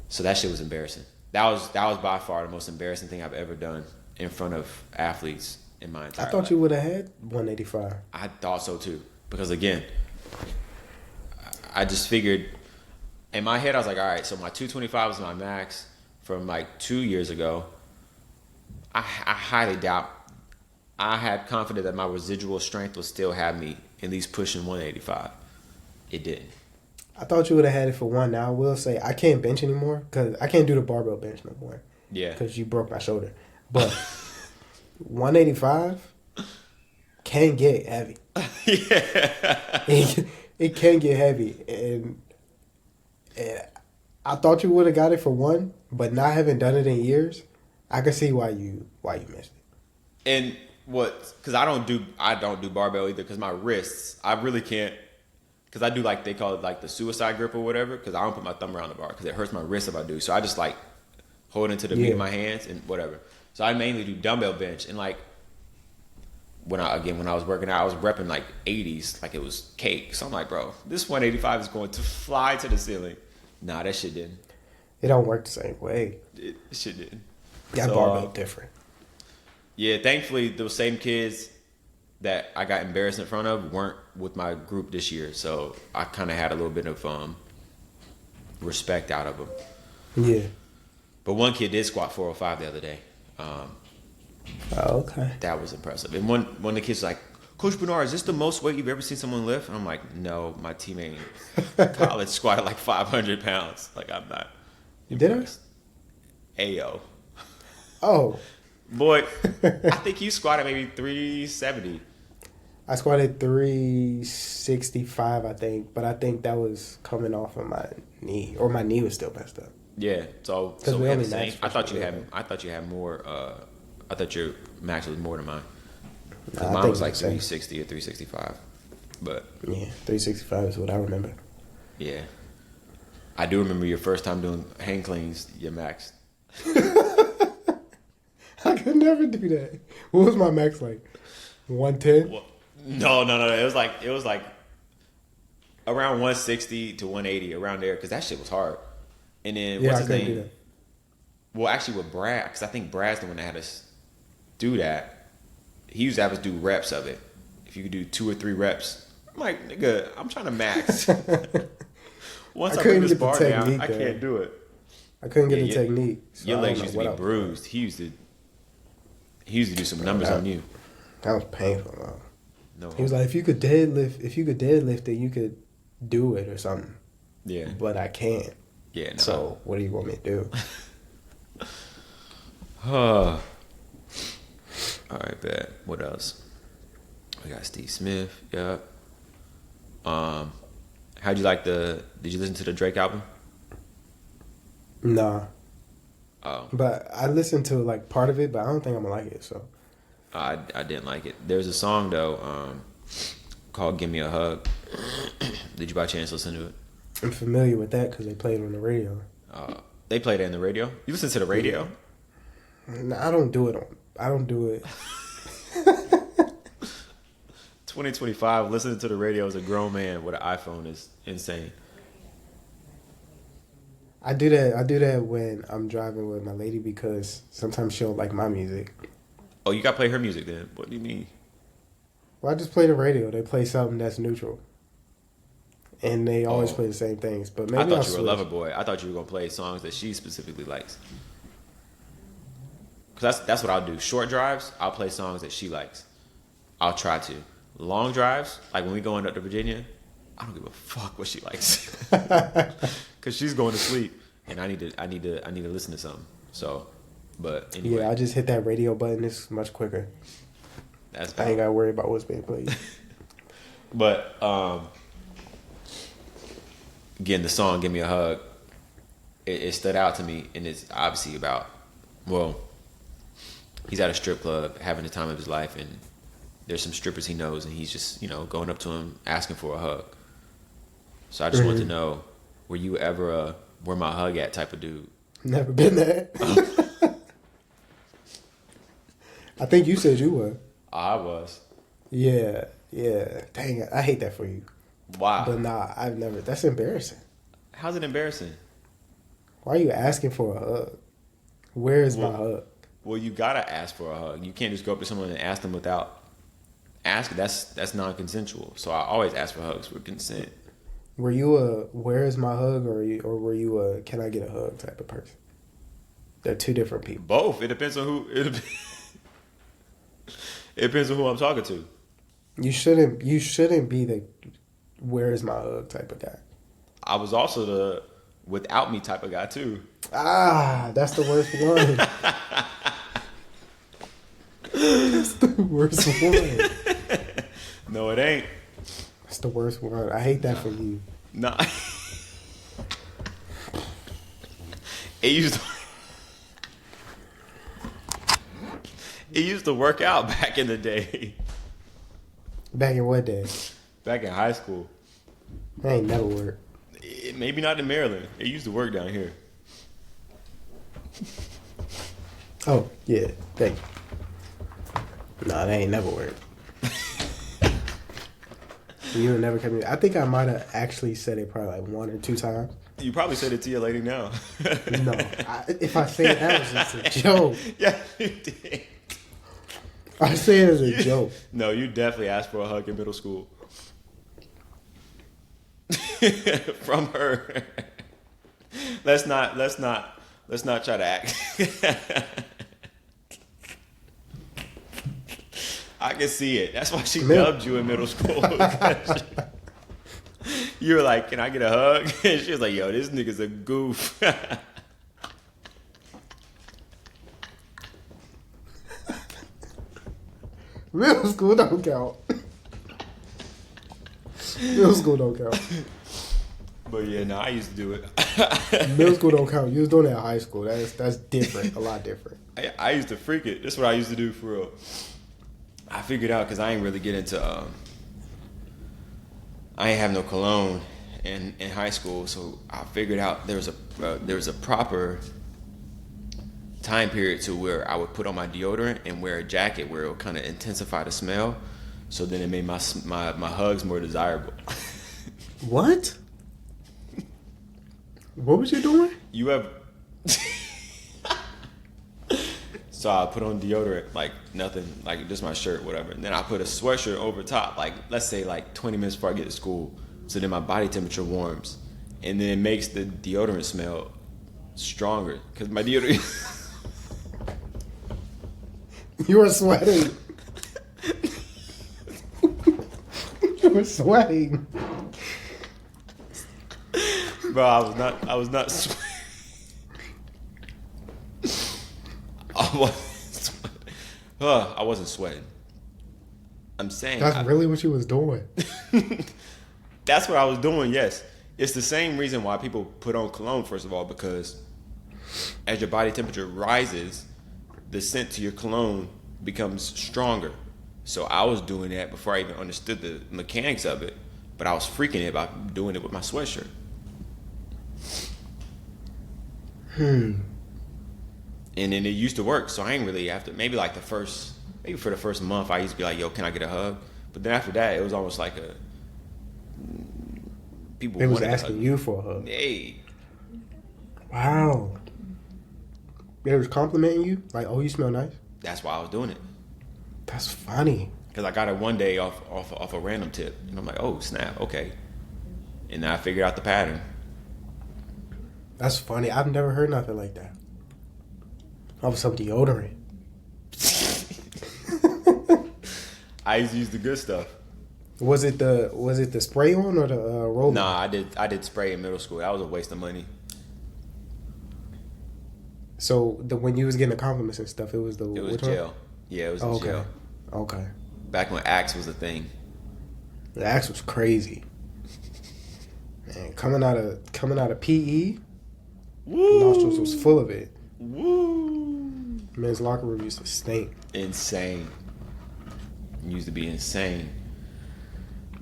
Speaker 1: So that shit was embarrassing. That was by far the most embarrassing thing I've ever done in front of athletes in my entire life.
Speaker 2: I thought you would have had 185.
Speaker 1: I thought so, too. Because, again, I just figured, in my head, I was like, all right, so my 225 was my max from, like, 2 years ago. I highly doubt. I had confidence that my residual strength would still have me at least pushing 185. It didn't.
Speaker 2: I thought you would have had it for 1. Now I will say I can't bench anymore because I can't do the barbell bench no more.
Speaker 1: Yeah.
Speaker 2: Because you broke my shoulder. But 185 can get heavy.
Speaker 1: Yeah.
Speaker 2: It can get heavy, and I thought you would have got it for 1, but not having done it in years, I can see why you missed it.
Speaker 1: And because I don't do barbell either because my wrists, I really can't, because I do like, they call it like the suicide grip or whatever, because I don't put my thumb around the bar because it hurts my wrist if I do. So I just like hold into the meat of my hands and whatever. So I mainly do dumbbell bench, and like when I was working out, I was repping like 80s like it was cake. So I'm like, bro, this 185 is going to fly to the ceiling. Nah, that shit didn't.
Speaker 2: It don't work the same way.
Speaker 1: It shit didn't.
Speaker 2: That barbell different.
Speaker 1: Yeah, thankfully those same kids that I got embarrassed in front of weren't with my group this year, so I kind of had a little bit of respect out of them.
Speaker 2: Yeah.
Speaker 1: But one kid did squat 405 the other day.
Speaker 2: Okay.
Speaker 1: That was impressive. And one of the kids was like, Coach Bernard, is this the most weight you've ever seen someone lift? And I'm like, no, my teammate in college squatted like 500 pounds. Like, I'm not impressed.
Speaker 2: Did
Speaker 1: Ayo.
Speaker 2: Oh.
Speaker 1: Boy, I think you squatted maybe 370.
Speaker 2: I squatted 365, I think, but I think that was coming off of my knee, or my knee was still messed up.
Speaker 1: Yeah, so
Speaker 2: we only
Speaker 1: I thought you had more. I thought your max was more than mine. Mine was like 360 or 365, but
Speaker 2: yeah, 365 is what I remember.
Speaker 1: Yeah, I do remember your first time doing hang cleans. Your max.
Speaker 2: I could never do that. What was my max like? 110?
Speaker 1: Well, no. It was like around 160 to 180, around there, because that shit was hard. And then what's his name? Do that. Well, actually with Brad, because I think Brad's the one that had us do that. He used to have us do reps of it. If you could do 2 or 3 reps, I'm like, nigga, I'm trying to max. Once I bring this bar down, I can't do it.
Speaker 2: I couldn't get the technique.
Speaker 1: So your legs used to be bruised. He used to do some numbers on you.
Speaker 2: That was painful, though.
Speaker 1: No
Speaker 2: He was
Speaker 1: hope.
Speaker 2: like, if you could deadlift it, you could do it or something.
Speaker 1: Yeah.
Speaker 2: But I can't.
Speaker 1: Yeah. No.
Speaker 2: So what do you want me to do?
Speaker 1: All right, bet. What else? We got Steve Smith. Yep. How'd you like the? Did you listen to the Drake album?
Speaker 2: Nah.
Speaker 1: Oh,
Speaker 2: But I listened to like part of it, but I don't think I'm gonna like it. So
Speaker 1: I didn't like it. There's a song though, called "Give Me a Hug." Did you by chance listen to it?
Speaker 2: I'm familiar with that because they played on the radio.
Speaker 1: They played it in the radio. You listen to the radio?
Speaker 2: Nah, I don't do it. I don't do it.
Speaker 1: 2025, listening to the radio as a grown man with an iPhone is insane.
Speaker 2: I do that. I do that when I'm driving with my lady because sometimes she don't like my music.
Speaker 1: Oh, you got to play her music then. What do you mean?
Speaker 2: Well, I just play the radio. They play something that's neutral, and they always play the same things. But maybe
Speaker 1: I thought
Speaker 2: I'll
Speaker 1: you were a
Speaker 2: switch.
Speaker 1: lover boy. I thought you were going to play songs that she specifically likes. Because that's what I'll do. Short drives, I'll play songs that she likes. I'll try to. Long drives, like when we going up to Virginia, I don't give a fuck what she likes. Because she's going to sleep, and I need to listen to something. So, but anyway,
Speaker 2: Yeah, I just hit that radio button. It's much quicker.
Speaker 1: that's
Speaker 2: I ain't gotta worry about what's being played.
Speaker 1: But again, the song "Give Me a Hug," it stood out to me, and it's obviously about, well, he's at a strip club having the time of his life, and there's some strippers he knows, and he's just going up to him asking for a hug. So I just want to know, were you ever a "where my hug at" type of dude?
Speaker 2: Never been there. I think you said you were.
Speaker 1: I was.
Speaker 2: Yeah. Dang it, I hate that for you.
Speaker 1: Wow.
Speaker 2: But nah, I've never. That's embarrassing.
Speaker 1: How's it embarrassing?
Speaker 2: Why are you asking for a hug? Where is my hug?
Speaker 1: Well, you gotta ask for a hug. You can't just go up to someone and ask them without asking. That's non-consensual. So I always ask for hugs with consent.
Speaker 2: Were you a "where is my hug" or were you a "can I get a hug" type of person? They're two different people.
Speaker 1: Both. It depends on who. It depends on who I'm talking to.
Speaker 2: You shouldn't be the "where is my hug" type of guy.
Speaker 1: I was also the without me type of guy too.
Speaker 2: Ah, that's the worst one. That's the worst one.
Speaker 1: No, it ain't.
Speaker 2: That's the worst one. I hate that for you.
Speaker 1: Nah. It used to work out back in the day.
Speaker 2: Back in what day?
Speaker 1: Back in high school.
Speaker 2: That ain't never worked.
Speaker 1: Maybe not in Maryland. It used to work down here.
Speaker 2: Oh, yeah. Thank you. Nah, that ain't never worked. You would never come in. I think I might have actually said it probably like 1 or 2 times.
Speaker 1: You probably said it to your lady now.
Speaker 2: No. If I say it, that was just a joke.
Speaker 1: Yeah, you did.
Speaker 2: I say it as a joke.
Speaker 1: No, you definitely asked for a hug in middle school. From her. Let's not try to act. I can see it. That's why she dubbed you in middle school. You were like, "Can I get a hug?" And she was like, "Yo, this nigga's a goof."
Speaker 2: Middle school don't count. Middle school don't count.
Speaker 1: But yeah, no, I used to do it.
Speaker 2: Middle school don't count. You was doing that in high school. That's different. A lot different.
Speaker 1: I used to freak it. That's what I used to do for real. I figured out because I ain't really get into. I ain't have no cologne in high school, so I figured out there was a proper time period to where I would put on my deodorant and wear a jacket where it would kind of intensify the smell. So then it made my hugs more desirable.
Speaker 2: What? What was you doing?
Speaker 1: You have. So I put on deodorant, like nothing, like just my shirt, whatever. And then I put a sweatshirt over top, like let's say like 20 minutes before I get to school. So then my body temperature warms. And then it makes the deodorant smell stronger. Because my deodorant...
Speaker 2: You were sweating. were sweating.
Speaker 1: Bro, I was not sweating. I wasn't sweating. I'm saying
Speaker 2: That's really what you was doing.
Speaker 1: that's what I was doing. Yes, it's the same reason why people put on cologne. First of all, because as your body temperature rises, the scent to your cologne becomes stronger. So I was doing that before I even understood the mechanics of it, but I was freaking it about doing it with my sweatshirt. And then it used to work, so I ain't really after maybe for the first month I used to be like, yo, can I get a hug? But then after that it was almost like people
Speaker 2: They was
Speaker 1: wanted
Speaker 2: asking you for a hug.
Speaker 1: Hey.
Speaker 2: Wow. They was complimenting you? Like, oh, you smell nice?
Speaker 1: That's why I was doing it.
Speaker 2: That's funny.
Speaker 1: Because I got it one day off a random tip. And I'm like, oh, snap, okay. And then I figured out the pattern.
Speaker 2: That's funny. I've never heard nothing like that. I was some deodorant.
Speaker 1: I used to use the good stuff.
Speaker 2: Was it the spray on or the roll?
Speaker 1: Nah, I did spray in middle school. That was a waste of money.
Speaker 2: So when you was getting the compliments and stuff, it was
Speaker 1: It was gel. Yeah, it was
Speaker 2: Okay.
Speaker 1: gel.
Speaker 2: Okay.
Speaker 1: Back when Axe was a thing.
Speaker 2: The axe was crazy. Man, coming out of PE,
Speaker 1: Woo!
Speaker 2: nostrils was full of it.
Speaker 1: Woo!
Speaker 2: Men's locker room used to stink.
Speaker 1: Insane. It used to be insane.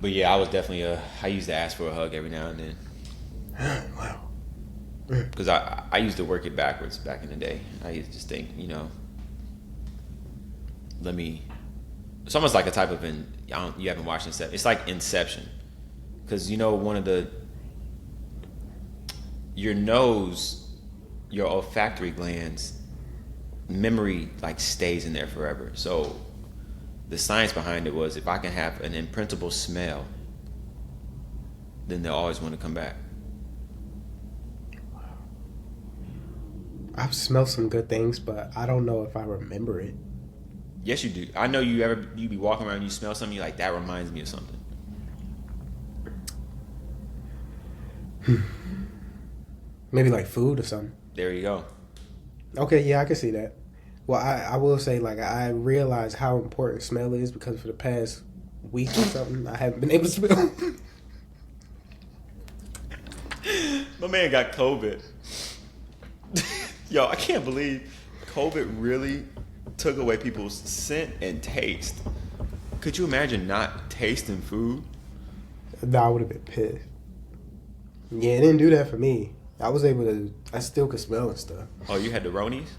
Speaker 1: But yeah, I was definitely I used to ask for a hug every now and then.
Speaker 2: Wow.
Speaker 1: Because I used to work it backwards back in the day. I used to just think, it's almost like a type of you haven't watched Inception. It's like Inception. Because your nose, your olfactory glands, memory like stays in there forever. So the science behind it was if I can have an imprintable smell, then they'll always want to come back.
Speaker 2: I've smelled some good things, but I don't know if I remember it.
Speaker 1: Yes, you do. I know you be walking around and you smell something, you're like, that reminds me of something.
Speaker 2: Maybe like food or something.
Speaker 1: There you go.
Speaker 2: Okay, yeah, I can see that. Well, I will say, like, I realize how important smell is because for the past week or something, I haven't been able to smell.
Speaker 1: My man got COVID. Yo, I can't believe COVID really took away people's scent and taste. Could you imagine not tasting food?
Speaker 2: No, I would have been pissed. Yeah, it didn't do that for me. I still could smell and stuff.
Speaker 1: Oh, you had the Ronies?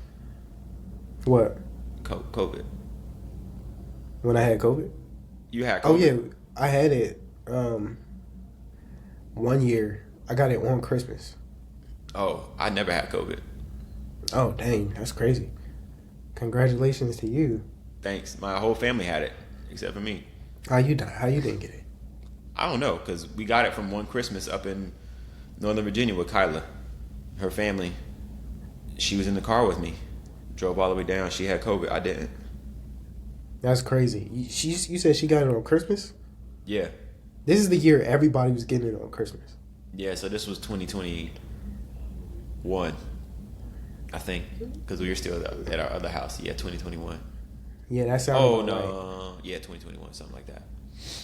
Speaker 2: What?
Speaker 1: COVID.
Speaker 2: When I had COVID?
Speaker 1: You had COVID?
Speaker 2: Oh, yeah, I had it 1 year. I got it on Christmas.
Speaker 1: Oh, I never had COVID.
Speaker 2: Oh, dang, that's crazy. Congratulations to you.
Speaker 1: Thanks. My whole family had it, except for me.
Speaker 2: How you didn't get it?
Speaker 1: I don't know, because we got it from one Christmas up in Northern Virginia with Kyla. Her family. She was in the car with me. Drove all the way down. She had COVID. I didn't.
Speaker 2: That's crazy. You said she got it on Christmas?
Speaker 1: Yeah.
Speaker 2: This is the year everybody was getting it on Christmas.
Speaker 1: Yeah, so this was 2021, I think, because we were still at our other house. Yeah, 2021.
Speaker 2: Yeah, that sounded about right.
Speaker 1: Yeah, 2021, something like that.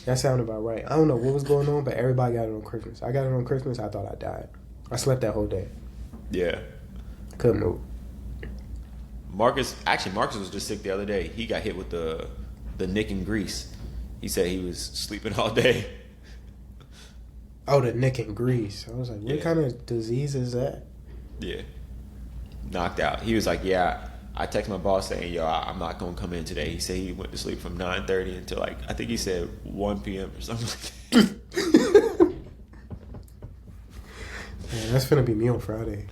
Speaker 2: That sounded about right. I don't know what was going on, but everybody got it on Christmas. I got it on Christmas. I thought I died. I slept that whole day.
Speaker 1: Yeah.
Speaker 2: Couldn't move.
Speaker 1: Marcus was just sick the other day. He got hit with the Nick and Grease. He said he was sleeping all day.
Speaker 2: Oh, the Nick and Grease. I was like, what kind of disease is that?
Speaker 1: Yeah. Knocked out. He was like, yeah, I texted my boss saying, yo, I'm not going to come in today. He said he went to sleep from 9:30 until I think he said 1 p.m. or something like that.
Speaker 2: Man, that's finna be me on Friday.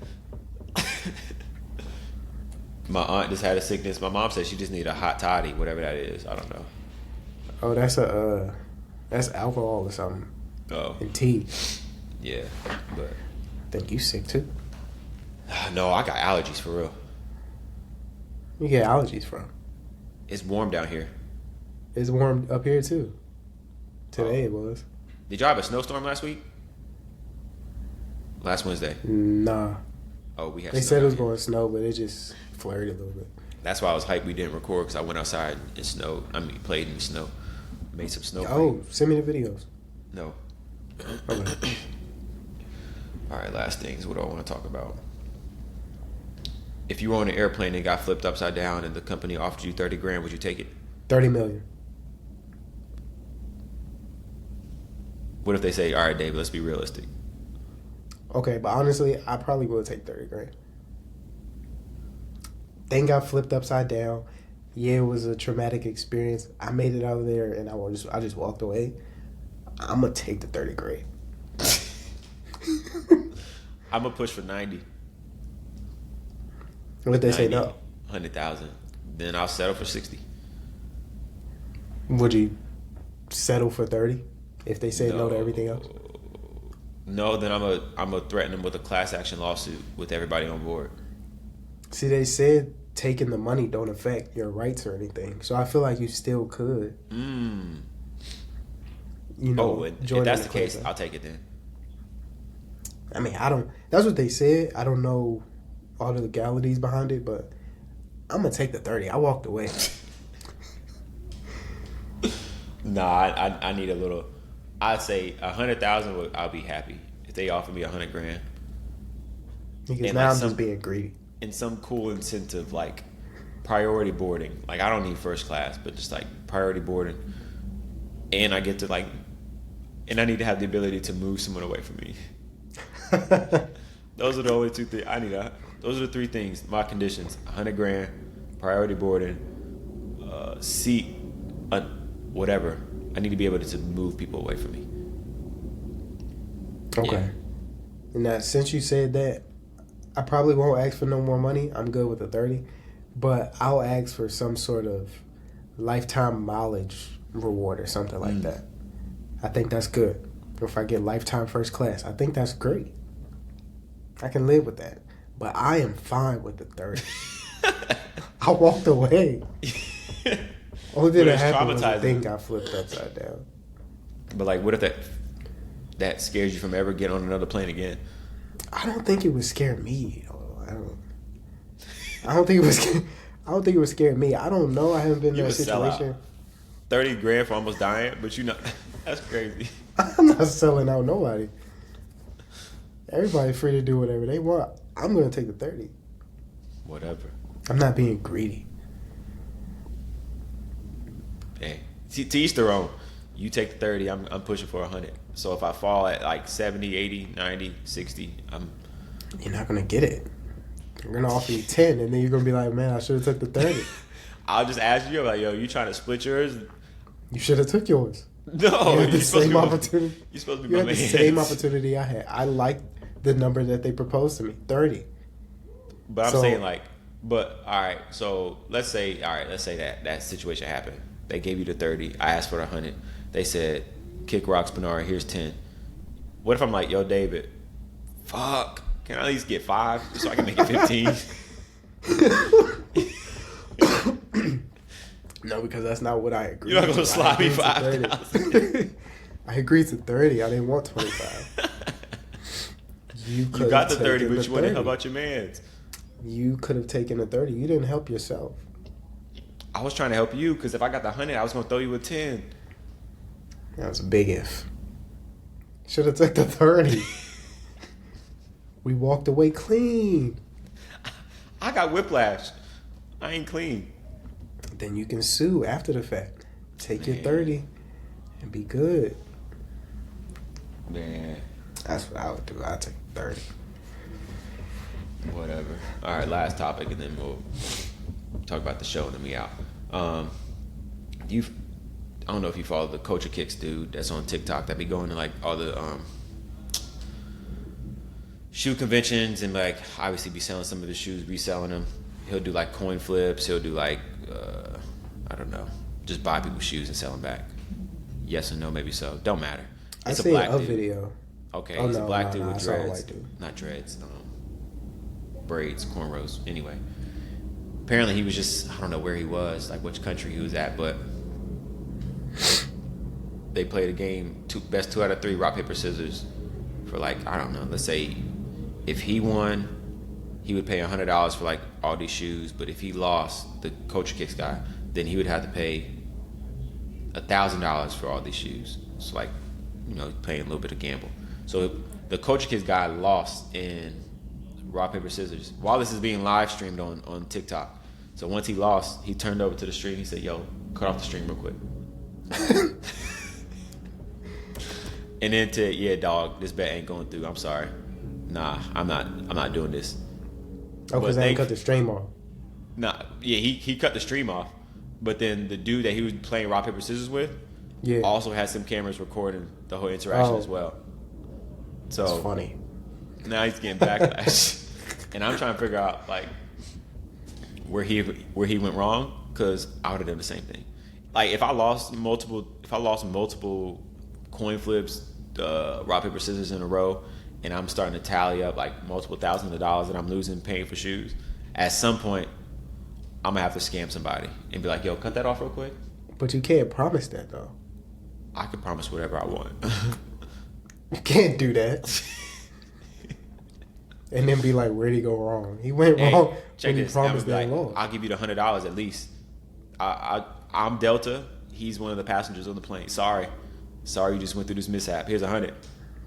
Speaker 1: My aunt just had a sickness. My mom said she just need a hot toddy, whatever that is. I don't know.
Speaker 2: Oh, that's alcohol or something.
Speaker 1: Oh.
Speaker 2: And tea.
Speaker 1: Yeah, but
Speaker 2: Think you sick too?
Speaker 1: no, I got allergies for real.
Speaker 2: You get allergies from?
Speaker 1: It's warm down here.
Speaker 2: It's warm up here too. Today it was.
Speaker 1: Did y'all have a snowstorm last week? Last Wednesday.
Speaker 2: Nah.
Speaker 1: Oh, we had.
Speaker 2: They
Speaker 1: snow
Speaker 2: said it was
Speaker 1: out here.
Speaker 2: going to snow, but it just flurried a little bit.
Speaker 1: That's why I was hyped we didn't record because I went outside and snowed. I mean, played in the snow, made some snow.
Speaker 2: Oh, send me the videos.
Speaker 1: No.
Speaker 2: Okay.
Speaker 1: All right, last things. What do I want to talk about? If you were on an airplane and got flipped upside down and the company offered you 30 grand, would you take it?
Speaker 2: 30 million.
Speaker 1: What if they say, all right, Dave, let's be realistic?
Speaker 2: Okay, but honestly, I probably will take 30 grand. Thing got flipped upside down. Yeah, it was a traumatic experience. I made it out of there and I just walked away. I'm gonna take the 30 grand.
Speaker 1: I'm going to push for 90.
Speaker 2: What they say
Speaker 1: 90,
Speaker 2: no?
Speaker 1: 100,000. Then I'll settle for 60.
Speaker 2: Would you settle for 30 if they say no to everything else?
Speaker 1: No, then I'm gonna threaten them with a class action lawsuit with everybody on board.
Speaker 2: See, they said taking the money don't affect your rights or anything, so I feel like you still could. You know,
Speaker 1: If
Speaker 2: join
Speaker 1: that's
Speaker 2: in
Speaker 1: the case,
Speaker 2: class.
Speaker 1: I'll take it then.
Speaker 2: I mean, I don't. That's what they said. I don't know all the legalities behind it, but I'm gonna take the 30. I walked away.
Speaker 1: Nah, I need a little. I'd say 100,000. I'll be happy if they offer me 100 grand
Speaker 2: Because
Speaker 1: And
Speaker 2: now
Speaker 1: like
Speaker 2: I'm
Speaker 1: some-
Speaker 2: just being greedy.
Speaker 1: and some cool incentive like priority boarding. Like I don't need first class, but just like priority boarding, and I get to like, and I need to have the ability to move someone away from me. Those are the only two things I need. Those are the three things. My conditions: 100 grand, priority boarding, seat, whatever. I need to be able to move people away from me.
Speaker 2: Okay.
Speaker 1: Yeah.
Speaker 2: And now, since you said that, I probably won't ask for no more money. I'm good with the 30, but I'll ask for some sort of lifetime mileage reward or something like that. I think that's good. If I get lifetime first class, I think that's great. I can live with that. But I am fine with the 30. I walked away. Only thing
Speaker 1: But
Speaker 2: that
Speaker 1: it's
Speaker 2: happened was the
Speaker 1: traumatizing.
Speaker 2: thing got flipped upside down.
Speaker 1: But like, what if that scares you from ever getting on another plane again?
Speaker 2: I don't think it would scare me. I don't think it was. I don't think it would scare me. I don't know. I haven't been in
Speaker 1: You
Speaker 2: that
Speaker 1: would sell out.
Speaker 2: situation.
Speaker 1: 30 grand for almost dying, but you know that's crazy.
Speaker 2: I'm not selling out nobody. Everybody's free to do whatever they want. I'm gonna take the 30.
Speaker 1: Whatever.
Speaker 2: I'm not being greedy.
Speaker 1: Hey, to each their own. You take the 30, I'm pushing for 100. So if I fall at like 70, 80, 90, 60,
Speaker 2: You're not gonna get it. They're gonna offer you 10, and then you're gonna be like, "Man, I should have took the 30.
Speaker 1: I'll just ask you, like, yo, you trying to split yours?
Speaker 2: You should have took yours.
Speaker 1: No,
Speaker 2: You had the
Speaker 1: you're supposed to
Speaker 2: same
Speaker 1: be my-
Speaker 2: opportunity.
Speaker 1: You're supposed to be
Speaker 2: You
Speaker 1: my
Speaker 2: had the
Speaker 1: man.
Speaker 2: same opportunity I had. I liked the number that they proposed to me, 30.
Speaker 1: But I'm
Speaker 2: So-
Speaker 1: saying like, but all right. So let's say that situation happened. They gave you the 30. I asked for the 100. They said, kick rocks, Bernard. Here's 10. What if I'm like, yo, David, fuck, can I at least get 5 so I can make it 15?
Speaker 2: No, because that's not what I agreed.
Speaker 1: You're not gonna
Speaker 2: to.
Speaker 1: slide me
Speaker 2: I agreed to
Speaker 1: 5,000.
Speaker 2: I agreed to 30. I didn't want 25. You
Speaker 1: You got the
Speaker 2: could've
Speaker 1: 30,
Speaker 2: taken
Speaker 1: but
Speaker 2: the
Speaker 1: you want to
Speaker 2: 30.
Speaker 1: help out your mans.
Speaker 2: You could have taken the 30. You didn't help yourself.
Speaker 1: I was trying to help you because if I got the 100, I was gonna throw you a 10.
Speaker 2: That was a big if. Should have took the 30. We walked away clean.
Speaker 1: I got whiplash. I ain't clean.
Speaker 2: Then you can sue after the fact. Take your
Speaker 1: Man.
Speaker 2: 30 and be good.
Speaker 1: Man,
Speaker 2: That's what I would do. I'd take 30.
Speaker 1: whatever. All right, last topic, and then we'll talk about the show and then we out. I don't know if you follow the Culture Kicks dude that's on TikTok that be going to like all the shoe conventions and like obviously be selling some of his shoes, reselling them. He'll do like coin flips. He'll do like I don't know, just buy people's shoes and sell them back. Yes or no, maybe so. Don't matter.
Speaker 2: I
Speaker 1: It's a
Speaker 2: seen
Speaker 1: black
Speaker 2: a
Speaker 1: dude.
Speaker 2: video.
Speaker 1: Okay,
Speaker 2: Oh,
Speaker 1: he's a
Speaker 2: no,
Speaker 1: black
Speaker 2: no,
Speaker 1: dude
Speaker 2: no, I
Speaker 1: with
Speaker 2: saw a
Speaker 1: dreads.
Speaker 2: white dude.
Speaker 1: Not dreads, braids, cornrows. Anyway, apparently he was just, I don't know where he was, like which country he was at, but they played a game, best 2 out of 3, rock paper scissors, for like, I don't know. Let's say if he won, he would pay $100 for like all these shoes. But if he lost, the Culture Kicks guy, then he would have to pay $1,000 for all these shoes. It's like, playing a little bit of gamble. So the Culture Kicks guy lost in rock paper scissors while this is being live streamed on TikTok. So once he lost, he turned over to the stream. He said, "Yo, cut off the stream real quick." And then yeah, dog, this bet ain't going through. I'm sorry. Nah, I'm not doing this.
Speaker 2: Oh, because they cut the stream off.
Speaker 1: Nah, yeah, he cut the stream off. But then the dude that he was playing rock paper scissors with, also had some cameras recording the whole interaction as well. So
Speaker 2: that's funny.
Speaker 1: Now he's getting backlash, and I'm trying to figure out like where he went wrong, because I would have done the same thing. Like if I lost multiple coin flips, rock paper scissors in a row, and I'm starting to tally up like multiple thousands of dollars that I'm losing paying for shoes, at some point I'm gonna have to scam somebody and be like, "Yo, cut that off real quick."
Speaker 2: But you can't promise that though.
Speaker 1: I can promise whatever I want.
Speaker 2: You can't do that. And then be like, where'd he go wrong? He went wrong when he promised that loan.
Speaker 1: I'll give you the $100 at least. I'm Delta. He's one of the passengers on the plane. Sorry, you just went through this mishap. Here's $100.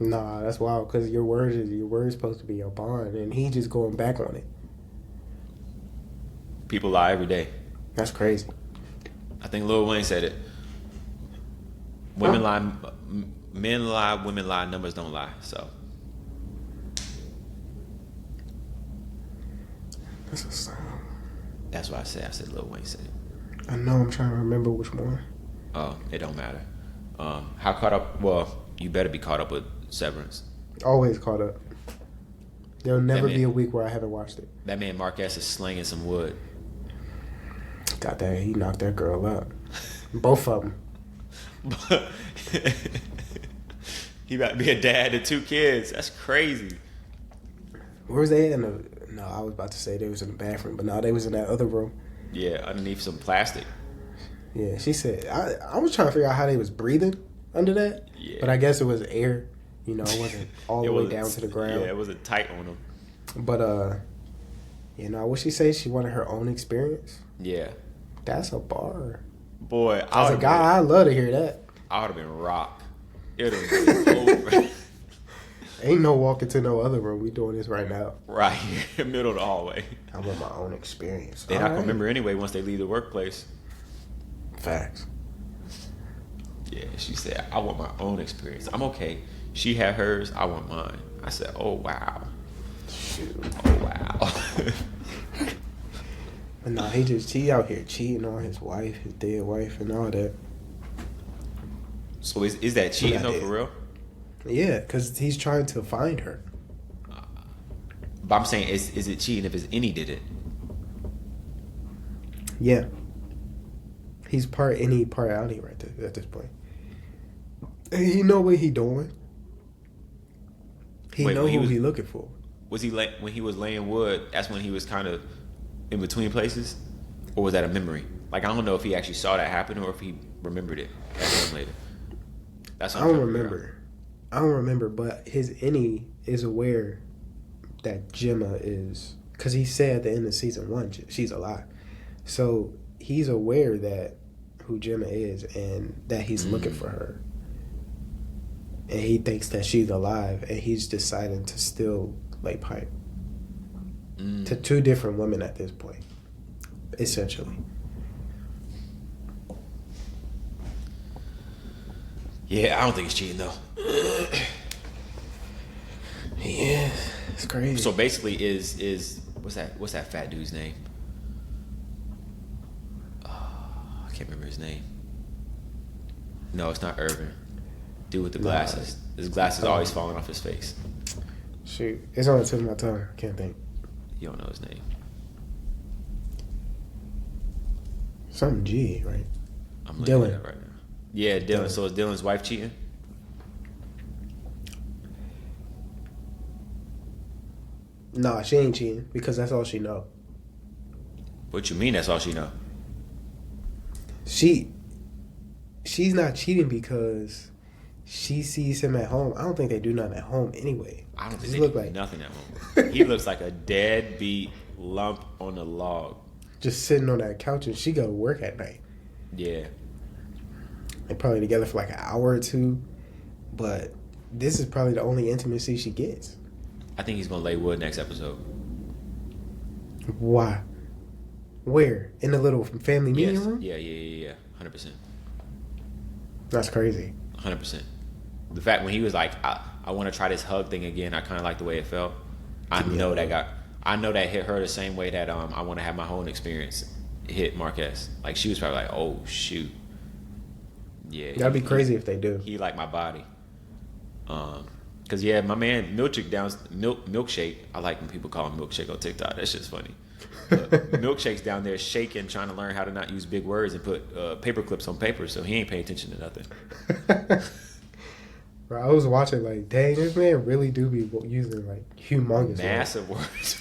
Speaker 2: Nah, that's wild, because your word is supposed to be your bond, and he just going back on it.
Speaker 1: People lie every day.
Speaker 2: That's crazy.
Speaker 1: I think Lil Wayne said it. Women lie, men lie, women lie, numbers don't lie. So
Speaker 2: that's a song.
Speaker 1: That's why I said Lil Wayne said it.
Speaker 2: I know. I'm trying to remember which one.
Speaker 1: Oh, it don't matter. How caught up? Well, you better be caught up with Severance.
Speaker 2: Always caught up. There'll never be a week where I haven't watched it.
Speaker 1: That man Marquez is slinging some wood.
Speaker 2: Got that. He knocked that girl up. Both of them.
Speaker 1: He about to be a dad to 2 kids. That's crazy.
Speaker 2: Where was they in the? No, I was about to say they was in the bathroom, but no, they was in that other room.
Speaker 1: Yeah, underneath some plastic.
Speaker 2: Yeah, she said. I was trying to figure out how they was breathing under that.
Speaker 1: Yeah.
Speaker 2: But I guess it was air. It wasn't all the way down to the ground.
Speaker 1: Yeah, it wasn't tight on them.
Speaker 2: But what she say? She wanted her own experience.
Speaker 1: Yeah.
Speaker 2: That's a bar.
Speaker 1: Boy,
Speaker 2: as a guy, I love to hear that.
Speaker 1: I would have been rocked. It would have been over.
Speaker 2: Ain't no walking to no other room. We doing this right now.
Speaker 1: Right here, middle of the hallway.
Speaker 2: I want my own experience.
Speaker 1: They're not gonna remember anyway once they leave the workplace.
Speaker 2: Facts.
Speaker 1: Yeah, she said, "I want my own experience. I'm okay. She had hers. I want mine." I said, "Oh wow."
Speaker 2: Shoot.
Speaker 1: Oh wow.
Speaker 2: But no, he out here cheating on his wife, his dead wife, and all that.
Speaker 1: So is that cheating though, for real?
Speaker 2: Yeah, because he's trying to find her.
Speaker 1: But I'm saying, is it cheating if any did it?
Speaker 2: Yeah. He's part any, part outie right there at this point. And he know what he doing. He know who he looking for.
Speaker 1: Was he when he was laying wood? That's when he was kind of in between places, or was that a memory? Like I don't know if he actually saw that happen or if he remembered it later. That's what
Speaker 2: I don't remember, but his innie is aware that Gemma is, because he said at the end of season 1 she's alive, so he's aware that who Gemma is and that he's looking for her, and he thinks that she's alive, and he's deciding to still lay pipe to 2 different women at this point, essentially.
Speaker 1: Yeah, I don't think it's cheating though.
Speaker 2: Yeah, it's crazy.
Speaker 1: So basically, is what's that fat dude's name? I can't remember his name. No, it's not Irvin. Dude with the glasses. His glasses always falling off his face.
Speaker 2: Shoot, it's on the tip of my tongue. I can't think.
Speaker 1: You don't know his name.
Speaker 2: Something G, right?
Speaker 1: I'm looking
Speaker 2: Dylan.
Speaker 1: at it right now. Yeah, Dylan. So is Dylan's wife cheating?
Speaker 2: Nah, she ain't cheating because that's all she know.
Speaker 1: What you mean? That's all she know?
Speaker 2: she's not cheating because she sees him at home. I don't think they do nothing at home anyway.
Speaker 1: I don't think
Speaker 2: Just
Speaker 1: they
Speaker 2: look
Speaker 1: do
Speaker 2: like
Speaker 1: nothing at home. He looks like a deadbeat lump on a log.
Speaker 2: just sitting on that couch, and she go to work at night.
Speaker 1: Yeah.
Speaker 2: They're probably together for like an hour or two, but this is probably the only intimacy she gets.
Speaker 1: I think he's gonna lay wood next episode.
Speaker 2: Why? Where? In the little family meeting
Speaker 1: Yes.
Speaker 2: room?
Speaker 1: Yeah. 100%.
Speaker 2: That's crazy.
Speaker 1: 100%. The fact when he was like, I want to try this hug thing again. I kind of like the way it felt. I know that hit her the same way that I want to have my own experience hit Marquez. Like she was probably like, oh shoot, yeah.
Speaker 2: That'd be crazy if they do.
Speaker 1: He liked my body. Cause yeah, my man Milkshake. I like when people call him Milkshake on TikTok. That shit's funny. Milkshake's down there shaking, trying to learn how to not use big words and put paper clips on paper, so he ain't paying attention to nothing.
Speaker 2: Bro, I was watching like, dang, this man really do be using like humongous
Speaker 1: Massive words.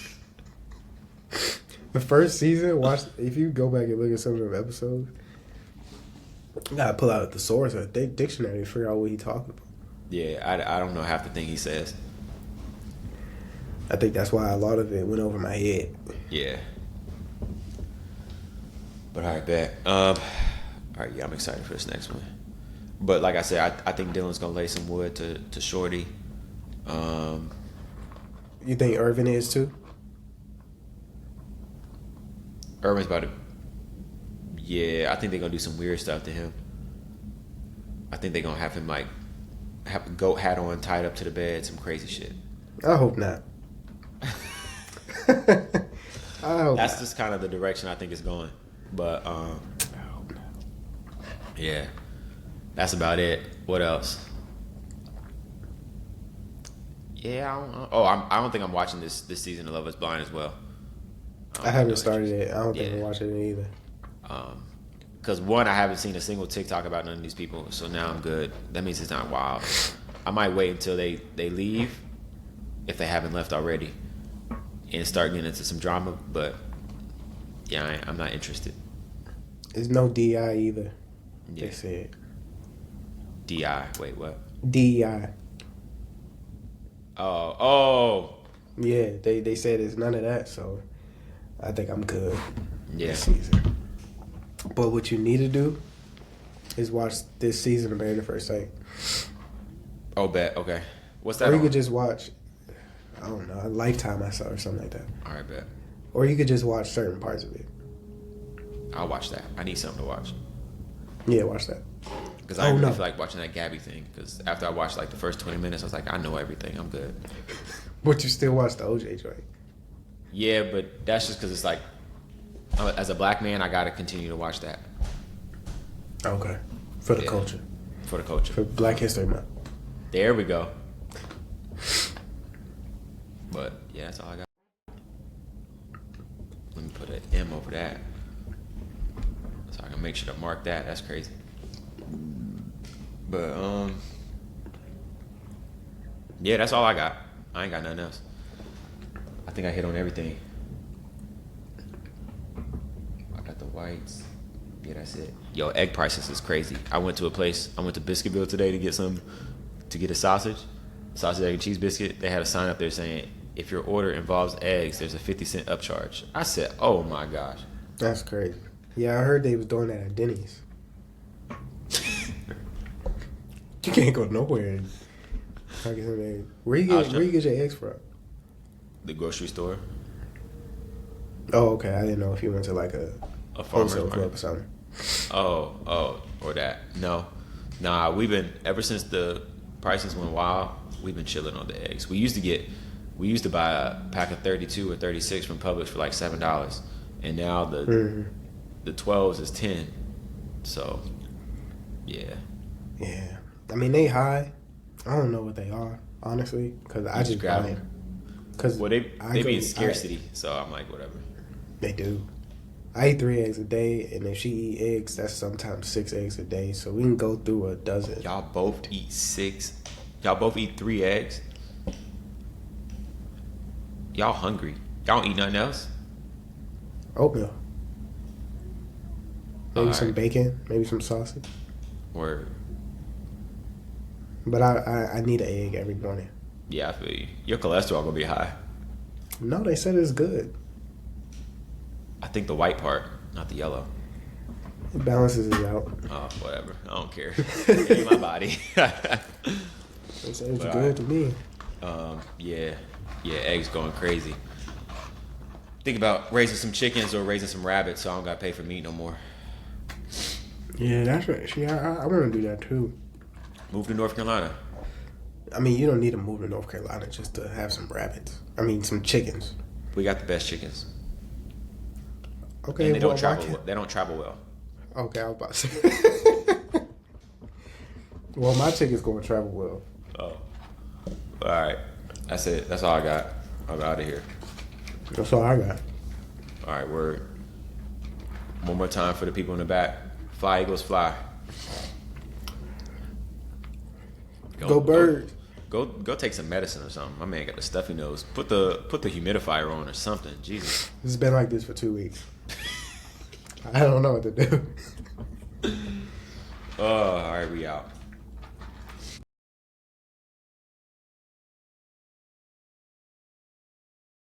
Speaker 2: The first season, if you go back and look at some of them episodes, you gotta pull out the source or the dictionary to figure out what he talking about.
Speaker 1: Yeah, I don't know half the thing he says.
Speaker 2: I think that's why a lot of it went over my head.
Speaker 1: Yeah. But all right, bet. All right, yeah, I'm excited for this next one. But like I said, I think Dylan's gonna lay some wood to Shorty.
Speaker 2: You think Irvin is too?
Speaker 1: Irvin's about to. Yeah, I think they're gonna do some weird stuff to him. I think they're gonna have him like have a goat hat on, tied up to the bed, some crazy shit.
Speaker 2: I hope not.
Speaker 1: That's just kind of the direction I think it's going. But yeah, that's about it. What else? Yeah, I don't know. Oh, I don't think I'm watching this season of Love Is Blind as well.
Speaker 2: I haven't started it. I don't think I'm watching it either.
Speaker 1: Because one, I haven't seen a single TikTok about none of these people, so now I'm good. That means it's not wild. I might wait until they leave, if they haven't left already, and start getting into some drama. But yeah, I'm not interested.
Speaker 2: There's no DI either.
Speaker 1: Yeah.
Speaker 2: They said
Speaker 1: DI. Wait, what?
Speaker 2: DEI.
Speaker 1: Oh.
Speaker 2: Yeah, they said it's none of that. So I think I'm good.
Speaker 1: Yeah.
Speaker 2: This season. But what you need to do is watch this season of Married at First Sight.
Speaker 1: Oh, bet. Okay. What's that?
Speaker 2: Or you
Speaker 1: on?
Speaker 2: could just watch, I don't know, a Lifetime I saw or something like that.
Speaker 1: All right, bet.
Speaker 2: Or you could just watch certain parts of it.
Speaker 1: I'll watch that. I need something to watch.
Speaker 2: Yeah, watch that.
Speaker 1: Because I really feel like watching that Gabby thing. Because after I watched like the first 20 minutes, I was like, I know everything. I'm good.
Speaker 2: But you still watch the OJ joint.
Speaker 1: Yeah, but that's just because it's like, as a black man, I got to continue to watch that.
Speaker 2: Okay. For the culture.
Speaker 1: For the culture.
Speaker 2: For Black History Month.
Speaker 1: There we go. But yeah, that's all I got. Let me put an M over that, so I can make sure to mark that. That's crazy. But yeah, that's all I got. I ain't got nothing else. I think I hit on everything. I got the whites. Yeah, that's it. Yo, egg prices is crazy. I went to Biscuitville today to get a sausage, egg, and cheese biscuit. They had a sign up there saying, if your order involves eggs, there's a 50-cent upcharge. I said, oh my gosh.
Speaker 2: That's crazy. Yeah, I heard they was doing that at Denny's. You can't go nowhere. Where you get your eggs from?
Speaker 1: The grocery store.
Speaker 2: Oh, okay. I didn't know if you went to like a
Speaker 1: farmer's
Speaker 2: wholesale
Speaker 1: market
Speaker 2: club or something.
Speaker 1: Oh, or that. No. Nah, we've been, ever since the prices went wild, we've been chilling on the eggs. We used to buy a pack of 32 or 36 from Publix for like $7. And now the 12s is 10. So, yeah.
Speaker 2: Yeah. I mean, they high. I don't know what they are, honestly, because I just
Speaker 1: grab
Speaker 2: buy
Speaker 1: them.
Speaker 2: Because
Speaker 1: Well, they be in scarcity, so I'm like, whatever.
Speaker 2: They do. I eat 3 eggs a day, and if she eat eggs, that's sometimes 6 eggs a day. So we can go through a dozen.
Speaker 1: Y'all both eat 6? Y'all both eat 3 eggs? Y'all hungry? Y'all don't eat nothing else?
Speaker 2: Oatmeal. Maybe
Speaker 1: All
Speaker 2: some
Speaker 1: right.
Speaker 2: bacon. Maybe some sausage.
Speaker 1: Or
Speaker 2: But I need an egg every morning.
Speaker 1: yeah, I feel you. Your cholesterol gonna be high.
Speaker 2: No, they said it's good.
Speaker 1: I think the white part, not the yellow.
Speaker 2: It balances it out.
Speaker 1: Oh, whatever. I don't care. It ain't my body.
Speaker 2: They said it's
Speaker 1: But,
Speaker 2: good to me.
Speaker 1: Yeah, eggs going crazy. Think about raising some chickens or raising some rabbits, so I don't gotta pay for meat no more.
Speaker 2: Yeah, that's right. See, I want to do that too.
Speaker 1: Move to North Carolina.
Speaker 2: I mean, you don't need to move to North Carolina just to have some rabbits. I mean, some chickens.
Speaker 1: We got the best chickens,
Speaker 2: Okay,
Speaker 1: and they don't
Speaker 2: why
Speaker 1: travel.
Speaker 2: can't-
Speaker 1: They don't travel well.
Speaker 2: Okay, I was about to say. Well, my chickens gonna travel well.
Speaker 1: Oh, all right. That's it. That's all I got. I'm out of here.
Speaker 2: That's all I got.
Speaker 1: All right, word. One more time for the people in the back. Fly, Eagles, fly.
Speaker 2: Go Birds.
Speaker 1: Go take some medicine or something. My man got the stuffy nose. Put the humidifier on or something. Jesus.
Speaker 2: This has been like this for 2 weeks. I don't know what to do.
Speaker 1: Oh, all right, we out.